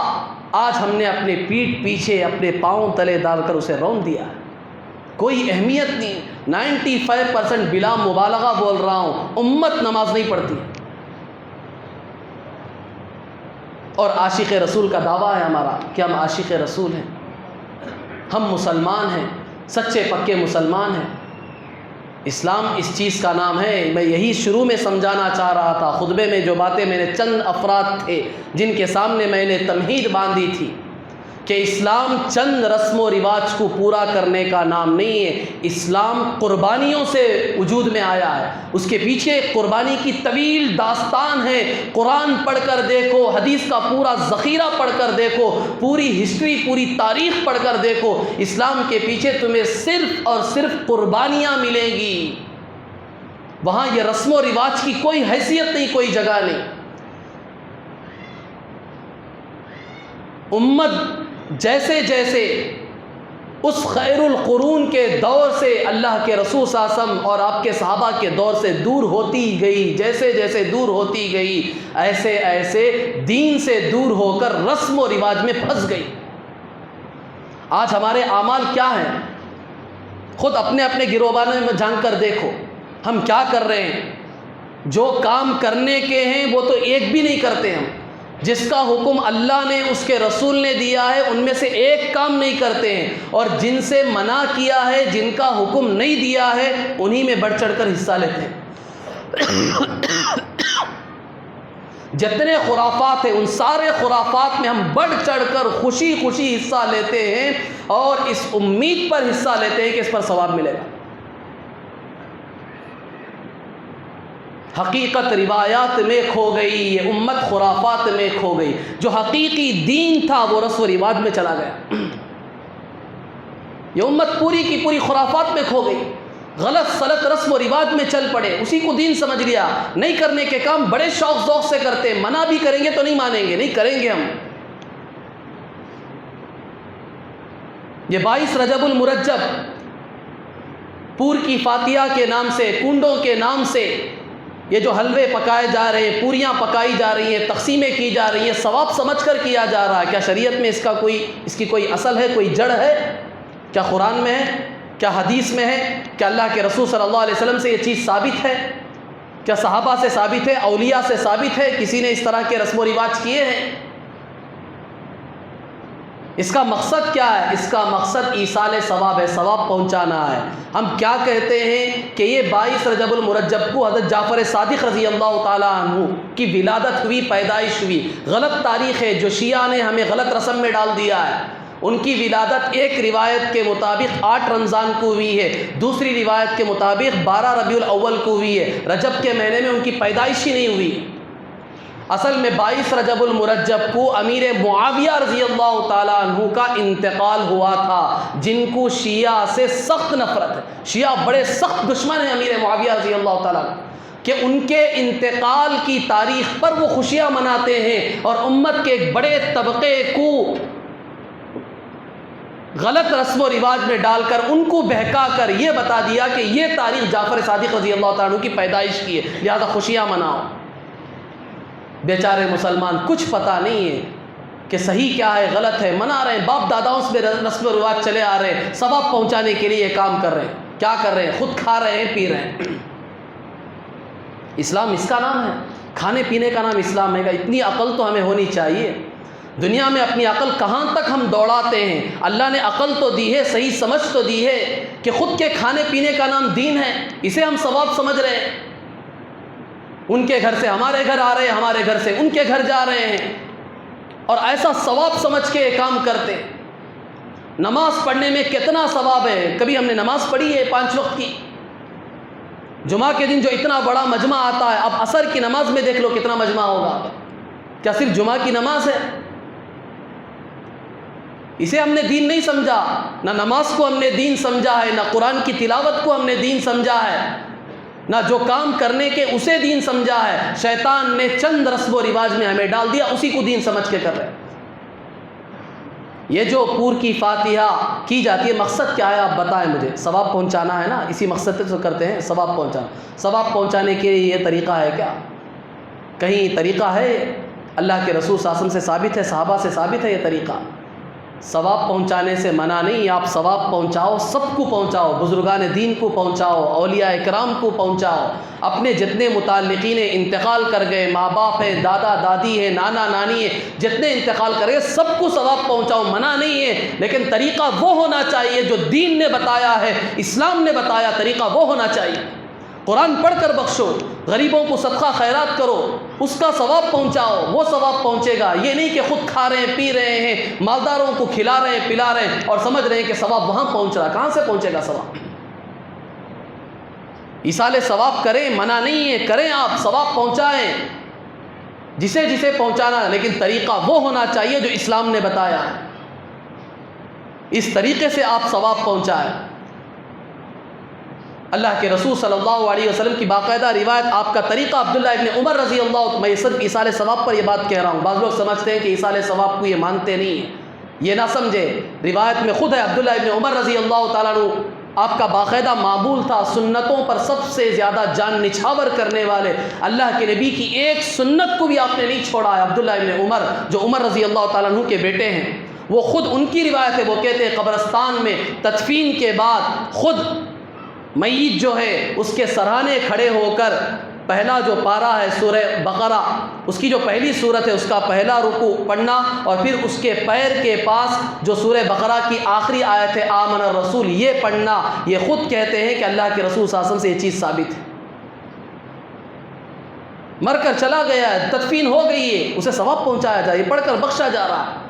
آج ہم نے اپنے پیٹھ پیچھے، اپنے پاؤں تلے ڈال کر اسے رون دیا ہے، کوئی اہمیت نہیں۔ 95% بلا مبالغہ بول رہا ہوں، امت نماز نہیں پڑھتی، اور عاشق رسول کا دعویٰ ہے ہمارا کہ ہم عاشق رسول ہیں، ہم مسلمان ہیں، سچے پکے مسلمان ہیں۔ اسلام اس چیز کا نام ہے۔ میں یہی شروع میں سمجھانا چاہ رہا تھا خطبے میں، جو باتیں میں نے چند افراد تھے جن کے سامنے میں نے تمہید باندھی تھی کہ اسلام چند رسم و رواج کو پورا کرنے کا نام نہیں ہے، اسلام قربانیوں سے وجود میں آیا ہے، اس کے پیچھے قربانی کی طویل داستان ہے۔ قرآن پڑھ کر دیکھو، حدیث کا پورا ذخیرہ پڑھ کر دیکھو، پوری ہسٹری، پوری تاریخ پڑھ کر دیکھو، اسلام کے پیچھے تمہیں صرف اور صرف قربانیاں ملیں گی۔ وہاں یہ رسم و رواج کی کوئی حیثیت نہیں، کوئی جگہ نہیں۔ امت جیسے جیسے اس خیر القرون کے دور سے اللہ کے رسول صلی اللہ علیہ وسلم اور آپ کے صحابہ کے دور سے دور ہوتی گئی، جیسے جیسے دور ہوتی گئی، ایسے ایسے دین سے دور ہو کر رسم و رواج میں پھنس گئی۔ آج ہمارے اعمال کیا ہیں؟ خود اپنے اپنے گروہبانوں میں جھانک کر دیکھو، ہم کیا کر رہے ہیں؟ جو کام کرنے کے ہیں وہ تو ایک بھی نہیں کرتے ہم۔ جس کا حکم اللہ نے، اس کے رسول نے دیا ہے، ان میں سے ایک کام نہیں کرتے ہیں، اور جن سے منع کیا ہے، جن کا حکم نہیں دیا ہے، انہی میں بڑھ چڑھ کر حصہ لیتے ہیں۔ جتنے خرافات ہیں ان سارے خرافات میں ہم بڑھ چڑھ کر خوشی خوشی حصہ لیتے ہیں، اور اس امید پر حصہ لیتے ہیں کہ اس پر ثواب ملے گا۔ حقیقت روایات میں کھو گئی، یہ امت خرافات میں کھو گئی۔ جو حقیقی دین تھا وہ رسم و رواج میں چلا گیا۔ یہ امت پوری کی پوری خرافات میں کھو گئی، غلط سلط رسم و رواج میں چل پڑے، اسی کو دین سمجھ لیا۔ نہیں کرنے کے کام بڑے شوق ذوق سے کرتے، منع بھی کریں گے تو نہیں مانیں گے، نہیں کریں گے ہم۔ یہ 22 رجب المرجب پور کی فاتحہ کے نام سے، کنڈوں کے نام سے یہ جو حلوے پکائے جا رہے ہیں، پوریاں پکائی جا رہی ہیں، تقسیمیں کی جا رہی ہیں، ثواب سمجھ کر کیا جا رہا ہے۔ کیا شریعت میں اس کی کوئی اصل ہے، کوئی جڑ ہے؟ کیا قرآن میں ہے؟ کیا حدیث میں ہے؟ کیا اللہ کے رسول صلی اللہ علیہ وسلم سے یہ چیز ثابت ہے؟ کیا صحابہ سے ثابت ہے؟ اولیاء سے ثابت ہے؟ کسی نے اس طرح کے رسم و رواج کیے ہیں؟ اس کا مقصد کیا ہے؟ اس کا مقصد ایصال ثواب ہے، ثواب پہنچانا ہے۔ ہم کیا کہتے ہیں کہ یہ 22 رجب المرجب کو حضرت جعفر صادق رضی اللہ تعالیٰ عنہ کی ولادت ہوئی، پیدائش ہوئی۔ غلط تاریخ ہے جو شیعہ نے ہمیں غلط رسم میں ڈال دیا ہے۔ ان کی ولادت ایک روایت کے مطابق 8 رمضان کو ہوئی ہے، دوسری روایت کے مطابق 12 ربیع الاول کو ہوئی ہے۔ رجب کے مہینے میں ان کی پیدائش ہی نہیں ہوئی۔ اصل میں 22 رجب المرجب کو امیر معاویہ رضی اللہ تعالیٰ عنہ کا انتقال ہوا تھا، جن کو شیعہ سے سخت نفرت ہے۔ شیعہ بڑے سخت دشمن ہیں امیر معاویہ رضی اللہ تعالیٰ عنہ، کہ ان کے انتقال کی تاریخ پر وہ خوشیاں مناتے ہیں، اور امت کے ایک بڑے طبقے کو غلط رسم و رواج میں ڈال کر، ان کو بہکا کر یہ بتا دیا کہ یہ تاریخ جعفر صادق رضی اللہ تعالیٰ عنہ کی پیدائش کی ہے، لہذا خوشیاں مناؤ۔ بیچارے مسلمان کچھ پتہ نہیں ہے کہ صحیح کیا ہے، غلط ہے، منا رہے ہیں، باپ داداؤں سے رسم و رواج چلے آ رہے ہیں، ثواب پہنچانے کے لیے یہ کام کر رہے ہیں۔ کیا کر رہے ہیں؟ خود کھا رہے ہیں، پی رہے ہیں۔ اسلام اس کا نام ہے، کھانے پینے کا نام اسلام ہے۔ اتنی عقل تو ہمیں ہونی چاہیے۔ دنیا میں اپنی عقل کہاں تک ہم دوڑاتے ہیں؟ اللہ نے عقل تو دی ہے، صحیح سمجھ تو دی ہے کہ خود کے کھانے پینے کا نام دین ہے، اسے ہم ثواب سمجھ رہے ہیں۔ ان کے گھر سے ہمارے گھر آ رہے ہیں، ہمارے گھر سے ان کے گھر جا رہے ہیں، اور ایسا ثواب سمجھ کے یہ کام کرتے۔ نماز پڑھنے میں کتنا ثواب ہے! کبھی ہم نے نماز پڑھی ہے 5 وقت کی؟ جمعہ کے دن جو اتنا بڑا مجمع آتا ہے، اب عصر کی نماز میں دیکھ لو کتنا مجمع ہوگا۔ کیا صرف جمعہ کی نماز ہے؟ اسے ہم نے دین نہیں سمجھا، نہ نماز کو ہم نے دین سمجھا ہے، نہ قرآن کی تلاوت کو ہم نے دین سمجھا ہے، نہ جو کام کرنے کے اسے دین سمجھا ہے۔ شیطان نے چند رسم و رواج میں ہمیں ڈال دیا، اسی کو دین سمجھ کے کر رہے ہیں۔ یہ جو پور کی فاتحہ کی جاتی ہے، مقصد کیا ہے آپ بتائیں مجھے؟ ثواب پہنچانا ہے نا، اسی مقصد سے کرتے ہیں، ثواب پہنچانا۔ ثواب پہنچانے کے لیے یہ طریقہ ہے کیا؟ کہیں طریقہ ہے اللہ کے رسول صلی اللہ علیہ وسلم سے ثابت ہے، صحابہ سے ثابت ہے یہ طریقہ؟ ثواب پہنچانے سے منع نہیں، آپ ثواب پہنچاؤ، سب کو پہنچاؤ، بزرگان دین کو پہنچاؤ، اولیاء اکرام کو پہنچاؤ، اپنے جتنے متعلقین انتقال کر گئے، ماں باپ ہے، دادا دادی ہے، نانا نانی ہے، جتنے انتقال کر گئے سب کو ثواب پہنچاؤ، منع نہیں ہے، لیکن طریقہ وہ ہونا چاہیے جو دین نے بتایا ہے، اسلام نے بتایا، طریقہ وہ ہونا چاہیے۔ قرآن پڑھ کر بخشو، غریبوں کو صدقہ خیرات کرو، اس کا ثواب پہنچاؤ، وہ ثواب پہنچے گا۔ یہ نہیں کہ خود کھا رہے ہیں، پی رہے ہیں، مالداروں کو کھلا رہے ہیں، پلا رہے ہیں، اور سمجھ رہے ہیں کہ ثواب وہاں پہنچ رہا۔ کہاں سے پہنچے گا ثواب؟ ایصال ثواب کریں، منع نہیں ہے، کریں، آپ ثواب پہنچائیں جسے جسے پہنچانا ہے، لیکن طریقہ وہ ہونا چاہیے جو اسلام نے بتایا ہے، اس طریقے سے آپ ثواب پہنچائیں۔ اللہ کے رسول صلی اللہ علیہ وسلم کی باقاعدہ روایت، آپ کا طریقہ عبداللہ ابن عمر رضی اللہ، میں صرف ایصال ثواب پر یہ بات کہہ رہا ہوں، بعض لوگ سمجھتے ہیں کہ ایصال ثواب کو یہ مانتے نہیں ہیں، یہ نہ سمجھے، روایت میں خود ہے عبداللہ ابن عمر رضی اللہ تعالیٰ عنہ، آپ کا باقاعدہ معمول تھا سنتوں پر سب سے زیادہ جان نچھاور کرنے والے، اللہ کے نبی کی ایک سنت کو بھی آپ نے نہیں چھوڑا ہے۔ عبداللہ ابن عمر جو عمر رضی اللہ تعالیٰ عنہ کے بیٹے ہیں، وہ خود ان کی روایت ہے، وہ کہتے ہیں قبرستان میں تدفین کے بعد خود میت جو ہے اس کے سرہانے کھڑے ہو کر پہلا جو پارہ ہے سورہ بقرہ، اس کی جو پہلی صورت ہے اس کا پہلا رکوع پڑھنا، اور پھر اس کے پیر کے پاس جو سورہ بقرہ کی آخری آیت ہے آمن الرسول، یہ پڑھنا۔ یہ خود کہتے ہیں کہ اللہ کے رسول صلی اللہ علیہ وسلم سے یہ چیز ثابت ہے، مر کر چلا گیا ہے، تدفین ہو گئی ہے، اسے ثواب پہنچایا جائے، یہ پڑھ کر بخشا جا رہا ہے۔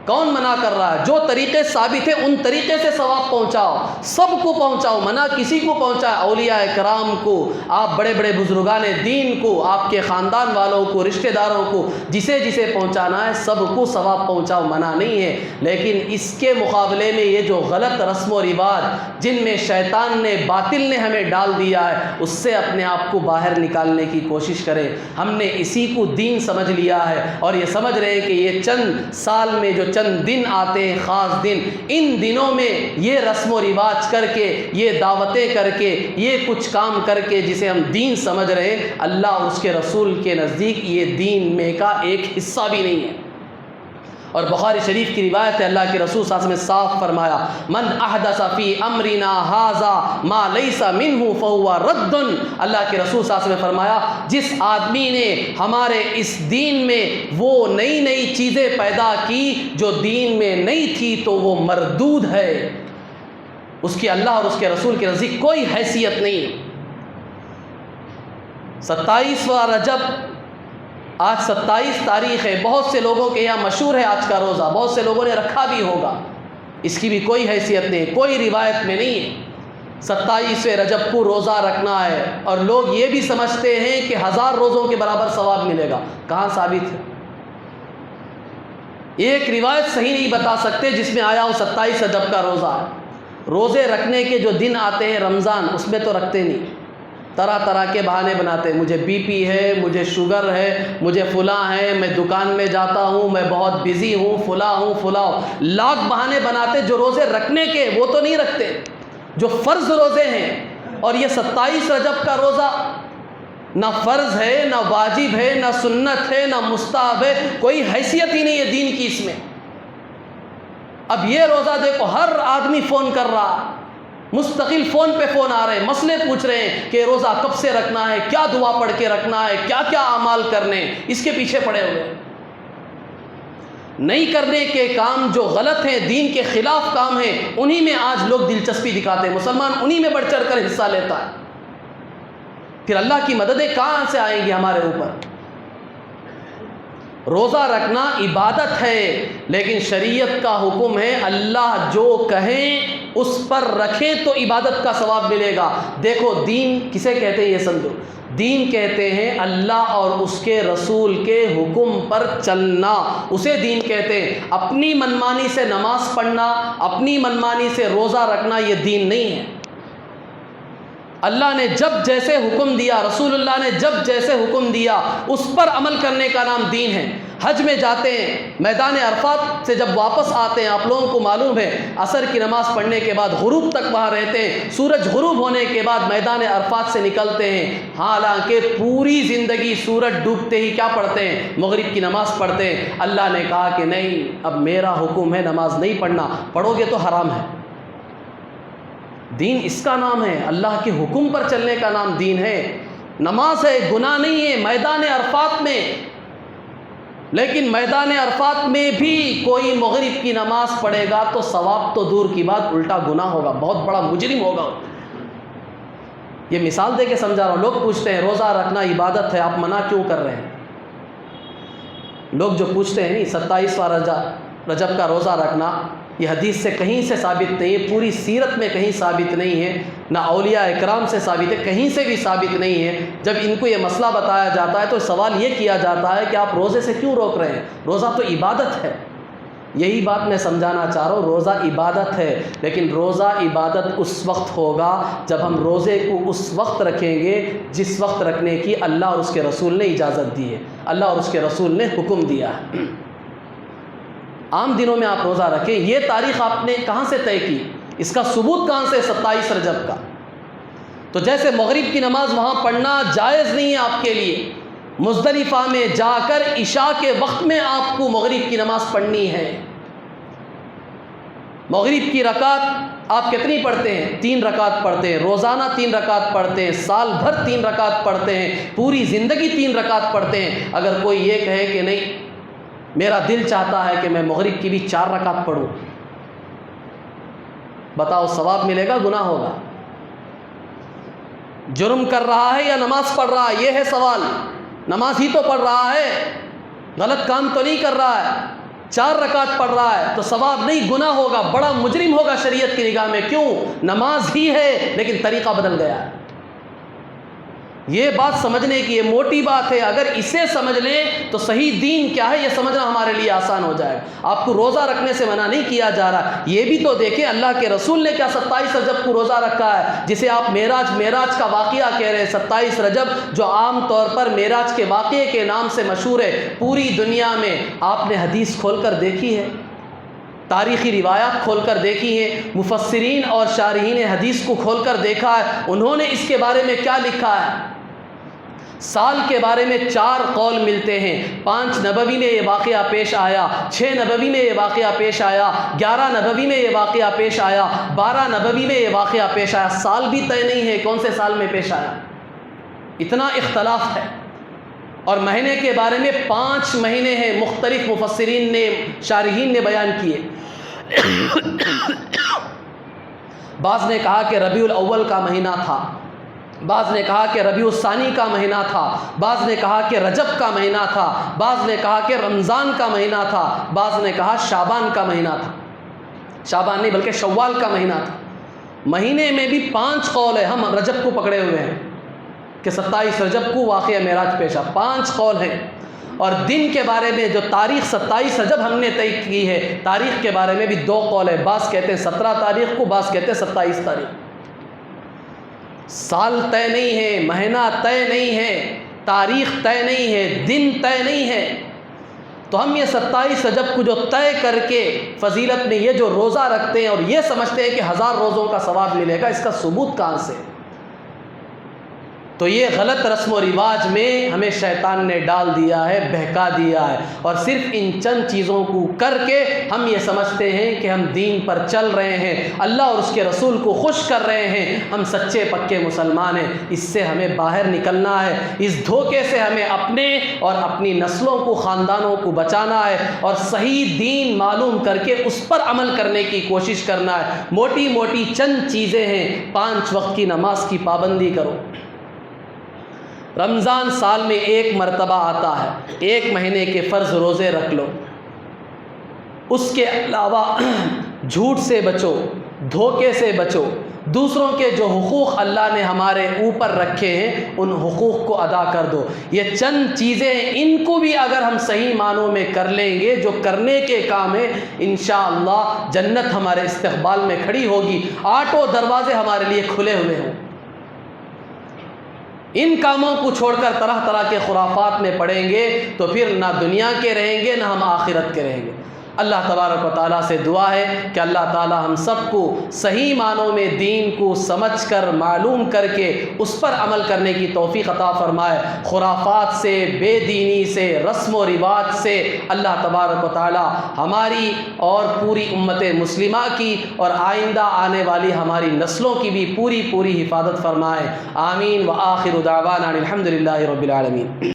کون منع کر رہا ہے؟ جو طریقے ثابت ہیں ان طریقے سے ثواب پہنچاؤ، سب کو پہنچاؤ، منع کسی کو پہنچائے، اولیاء کرام کو، آپ بڑے بڑے بزرگان دین کو، آپ کے خاندان والوں کو، رشتہ داروں کو، جسے جسے پہنچانا ہے سب کو ثواب پہنچاؤ، منع نہیں ہے۔ لیکن اس کے مقابلے میں یہ جو غلط رسم و رواج جن میں شیطان نے، باطل نے ہمیں ڈال دیا ہے، اس سے اپنے آپ کو باہر نکالنے کی کوشش کریں۔ ہم نے اسی کو دین سمجھ لیا ہے اور یہ سمجھ رہے ہیں کہ یہ چند سال میں جو چند دن آتے ہیں، خاص دن، ان دنوں میں یہ رسم و رواج کر کے، یہ دعوتیں کر کے، یہ کچھ کام کر کے جسے ہم دین سمجھ رہے ہیں، اللہ اور اس کے رسول کے نزدیک یہ دین میں کا ایک حصہ بھی نہیں ہے۔ اور بخاری شریف کی روایت ہے، اللہ کے رسول صلی اللہ علیہ وسلم نے صاف فرمایا، من احدث فی امرنا ھذا ما لیس منہ فہو رد۔ اللہ کے رسول صلی اللہ علیہ وسلم نے فرمایا، جس آدمی نے ہمارے اس دین میں وہ نئی نئی چیزیں پیدا کی جو دین میں نہیں تھی تو وہ مردود ہے، اس کی اللہ اور اس کے رسول کے نزدیک کوئی حیثیت نہیں۔ 27واں رجب، آج 27 تاریخ ہے، بہت سے لوگوں کے یہاں مشہور ہے آج کا روزہ، بہت سے لوگوں نے رکھا بھی ہوگا، اس کی بھی کوئی حیثیت نہیں، کوئی روایت میں نہیں ہے 27 رجب کو روزہ رکھنا ہے، اور لوگ یہ بھی سمجھتے ہیں کہ 1000 روزوں کے برابر ثواب ملے گا۔ کہاں ثابت ہے؟ ایک روایت صحیح نہیں بتا سکتے جس میں آیا ہو 27 رجب کا روزہ ہے۔ روزے رکھنے کے جو دن آتے ہیں رمضان، اس میں تو رکھتے نہیں، طرح طرح کے بہانے بناتے ہیں، مجھے بی پی ہے، مجھے شوگر ہے، مجھے فلاں ہے، میں دکان میں جاتا ہوں، میں بہت بزی ہوں، فلاں ہوں فلاں ہوں، لاکھ بہانے بناتے۔ جو روزے رکھنے کے وہ تو نہیں رکھتے، جو فرض روزے ہیں۔ اور یہ 27 رجب کا روزہ نہ فرض ہے، نہ واجب ہے، نہ سنت ہے، نہ مستحب ہے، کوئی حیثیت ہی نہیں ہے دین کی اس میں۔ اب یہ روزہ دیکھو، ہر آدمی فون کر رہا، مستقل فون پہ فون آ رہے ہیں، مسئلے پوچھ رہے ہیں کہ روزہ کب سے رکھنا ہے، کیا دعا پڑھ کے رکھنا ہے، کیا کیا اعمال کرنے ہیں، اس کے پیچھے پڑے ہوئے۔ نہیں کرنے کے کام جو غلط ہیں، دین کے خلاف کام ہیں، انہی میں آج لوگ دلچسپی دکھاتے ہیں، مسلمان انہی میں بڑھ چڑھ کر حصہ لیتا ہے۔ پھر اللہ کی مددیں کہاں سے آئیں گی ہمارے اوپر؟ روزہ رکھنا عبادت ہے، لیکن شریعت کا حکم ہے اللہ جو کہیں اس پر رکھیں تو عبادت کا ثواب ملے گا۔ دیکھو دین کسے کہتے ہیں یہ سمجھو، دین کہتے ہیں اللہ اور اس کے رسول کے حکم پر چلنا، اسے دین کہتے ہیں۔ اپنی منمانی سے نماز پڑھنا، اپنی منمانی سے روزہ رکھنا یہ دین نہیں ہے۔ اللہ نے جب جیسے حکم دیا، رسول اللہ نے جب جیسے حکم دیا، اس پر عمل کرنے کا نام دین ہے۔ حج میں جاتے ہیں، میدان عرفات سے جب واپس آتے ہیں، آپ لوگوں کو معلوم ہے عصر کی نماز پڑھنے کے بعد غروب تک وہاں رہتے ہیں، سورج غروب ہونے کے بعد میدان عرفات سے نکلتے ہیں، حالانکہ پوری زندگی سورج ڈوبتے ہی کیا پڑھتے ہیں؟ مغرب کی نماز پڑھتے ہیں۔ اللہ نے کہا کہ نہیں، اب میرا حکم ہے نماز نہیں پڑھنا، پڑھو گے تو حرام ہے۔ دین اس کا نام ہے، اللہ کے حکم پر چلنے کا نام دین ہے۔ نماز ہے، گناہ نہیں ہے میدان عرفات میں، لیکن میدان عرفات میں بھی کوئی مغرب کی نماز پڑھے گا تو ثواب تو دور کی بات، الٹا گناہ ہوگا، بہت بڑا مجرم ہوگا۔ یہ مثال دے کے سمجھا رہا ہوں۔ لوگ پوچھتے ہیں روزہ رکھنا عبادت ہے، آپ منع کیوں کر رہے ہیں؟ لوگ جو پوچھتے ہیں نہیں 27واں رجب کا روزہ رکھنا، یہ حدیث سے کہیں سے ثابت نہیں ہے، پوری سیرت میں کہیں ثابت نہیں ہے، نہ اولیاء اکرام سے ثابت ہے، کہیں سے بھی ثابت نہیں ہے۔ جب ان کو یہ مسئلہ بتایا جاتا ہے تو سوال یہ کیا جاتا ہے کہ آپ روزے سے کیوں روک رہے ہیں؟ روزہ تو عبادت ہے، یہی بات میں سمجھانا چاہ رہا ہوں، روزہ عبادت ہے، لیکن روزہ عبادت اس وقت ہوگا جب ہم روزے کو اس وقت رکھیں گے جس وقت رکھنے کی اللہ اور اس کے رسول نے اجازت دی ہے، اللہ اور اس کے رسول نے حکم دیا ہے۔ عام دنوں میں آپ روزہ رکھیں، یہ تاریخ آپ نے کہاں سے طے کی؟ اس کا ثبوت کہاں سے؟ 27 رجب کا۔ تو جیسے مغرب کی نماز وہاں پڑھنا جائز نہیں ہے آپ کے لیے، مزدلفہ میں جا کر عشاء کے وقت میں آپ کو مغرب کی نماز پڑھنی ہے۔ مغرب کی رکعت آپ کتنی پڑھتے ہیں؟ 3 رکعت پڑھتے ہیں، روزانہ 3 رکعت پڑھتے ہیں، سال بھر 3 رکعت پڑھتے ہیں، پوری زندگی 3 رکعت پڑھتے ہیں۔ اگر کوئی یہ کہے کہ نہیں میرا دل چاہتا ہے کہ میں مغرب کی بھی 4 رکعت پڑھوں، بتاؤ ثواب ملے گا گناہ ہوگا؟ جرم کر رہا ہے یا نماز پڑھ رہا ہے؟ یہ ہے سوال۔ نماز ہی تو پڑھ رہا ہے، غلط کام تو نہیں کر رہا ہے، 4 رکعت پڑھ رہا ہے، تو ثواب نہیں گناہ ہوگا، بڑا مجرم ہوگا شریعت کی نگاہ میں۔ کیوں؟ نماز ہی ہے لیکن طریقہ بدل گیا ہے۔ یہ بات سمجھنے کی، یہ موٹی بات ہے، اگر اسے سمجھ لیں تو صحیح دین کیا ہے یہ سمجھنا ہمارے لیے آسان ہو جائے گا۔ آپ کو روزہ رکھنے سے منع نہیں کیا جا رہا، یہ بھی تو دیکھیں اللہ کے رسول نے کیا 27 رجب کو روزہ رکھا ہے، جسے آپ معراج کا واقعہ کہہ رہے ہیں۔ 27 رجب جو عام طور پر معراج کے واقعے کے نام سے مشہور ہے پوری دنیا میں، آپ نے حدیث کھول کر دیکھی ہے، تاریخی روایات کھول کر دیکھی ہیں، مفسرین اور شارحین حدیث کو کھول کر دیکھا ہے، انہوں نے اس کے بارے میں کیا لکھا ہے؟ سال کے بارے میں 4 قول ملتے ہیں۔ 5 نبوی میں یہ واقعہ پیش آیا، 6 نبوی میں یہ واقعہ پیش آیا، 11 نبوی میں یہ واقعہ پیش آیا، 12 نبوی میں یہ واقعہ پیش آیا۔ سال بھی طے نہیں ہے کون سے سال میں پیش آیا، اتنا اختلاف ہے۔ اور مہینے کے بارے میں 5 مہینے ہیں، مختلف مفسرین نے شارحین نے بیان کیے۔ بعض نے کہا کہ ربیع الاول کا مہینہ تھا، بعض نے کہا کہ ربیع الثانی کا مہینہ تھا، بعض نے کہا کہ رجب کا مہینہ تھا، بعض نے کہا کہ رمضان کا مہینہ تھا، بعض نے کہا شعبان کا مہینہ تھا، شعبان نہیں بلکہ شوال کا مہینہ تھا۔ مہینے میں بھی 5 قول ہے، ہم رجب کو پکڑے ہوئے ہیں کہ 27 رجب کو واقعہ معراج پیش آیا، 5 قول ہیں۔ اور دن کے بارے میں جو تاریخ 27 رجب ہم نے طے کی ہے، تاریخ کے بارے میں بھی 2 قول ہے، بعض کہتے ہیں 17 تاریخ کو، بعض کہتے ہیں 27 تاریخ۔ سال طے نہیں ہے، مہینہ طے نہیں ہے، تاریخ طے نہیں ہے، دن طے نہیں ہے، تو ہم یہ 27 رجب کو جو طے کر کے فضیلت میں یہ جو روزہ رکھتے ہیں اور یہ سمجھتے ہیں کہ 1000 روزوں کا ثواب ملے گا، اس کا ثبوت کہاں سے؟ تو یہ غلط رسم و رواج میں ہمیں شیطان نے ڈال دیا ہے، بہکا دیا ہے، اور صرف ان چند چیزوں کو کر کے ہم یہ سمجھتے ہیں کہ ہم دین پر چل رہے ہیں، اللہ اور اس کے رسول کو خوش کر رہے ہیں، ہم سچے پکے مسلمان ہیں۔ اس سے ہمیں باہر نکلنا ہے، اس دھوکے سے ہمیں اپنے اور اپنی نسلوں کو، خاندانوں کو بچانا ہے، اور صحیح دین معلوم کر کے اس پر عمل کرنے کی کوشش کرنا ہے۔ موٹی موٹی چند چیزیں ہیں، 5 وقت کی نماز کی پابندی کرو، رمضان سال میں 1 مرتبہ آتا ہے، 1 مہینے کے فرض روزے رکھ لو، اس کے علاوہ جھوٹ سے بچو، دھوکے سے بچو، دوسروں کے جو حقوق اللہ نے ہمارے اوپر رکھے ہیں ان حقوق کو ادا کر دو۔ یہ چند چیزیں ہیں، ان کو بھی اگر ہم صحیح معنوں میں کر لیں گے جو کرنے کے کام ہیں، انشاءاللہ جنت ہمارے استقبال میں کھڑی ہوگی، 8 دروازے ہمارے لیے کھلے ہوئے ہوں۔ ان کاموں کو چھوڑ کر طرح طرح کے خرافات میں پڑیں گے تو پھر نہ دنیا کے رہیں گے نہ ہم آخرت کے رہیں گے۔ اللہ تبارک و تعالیٰ سے دعا ہے کہ اللہ تعالیٰ ہم سب کو صحیح معنوں میں دین کو سمجھ کر، معلوم کر کے اس پر عمل کرنے کی توفیق عطا فرمائے۔ خرافات سے، بے دینی سے، رسم و رواج سے اللہ تبارک و تعالیٰ ہماری اور پوری امت مسلمہ کی اور آئندہ آنے والی ہماری نسلوں کی بھی پوری حفاظت فرمائے۔ آمین۔ وآخر دعوانا الحمدللہ رب العالمین۔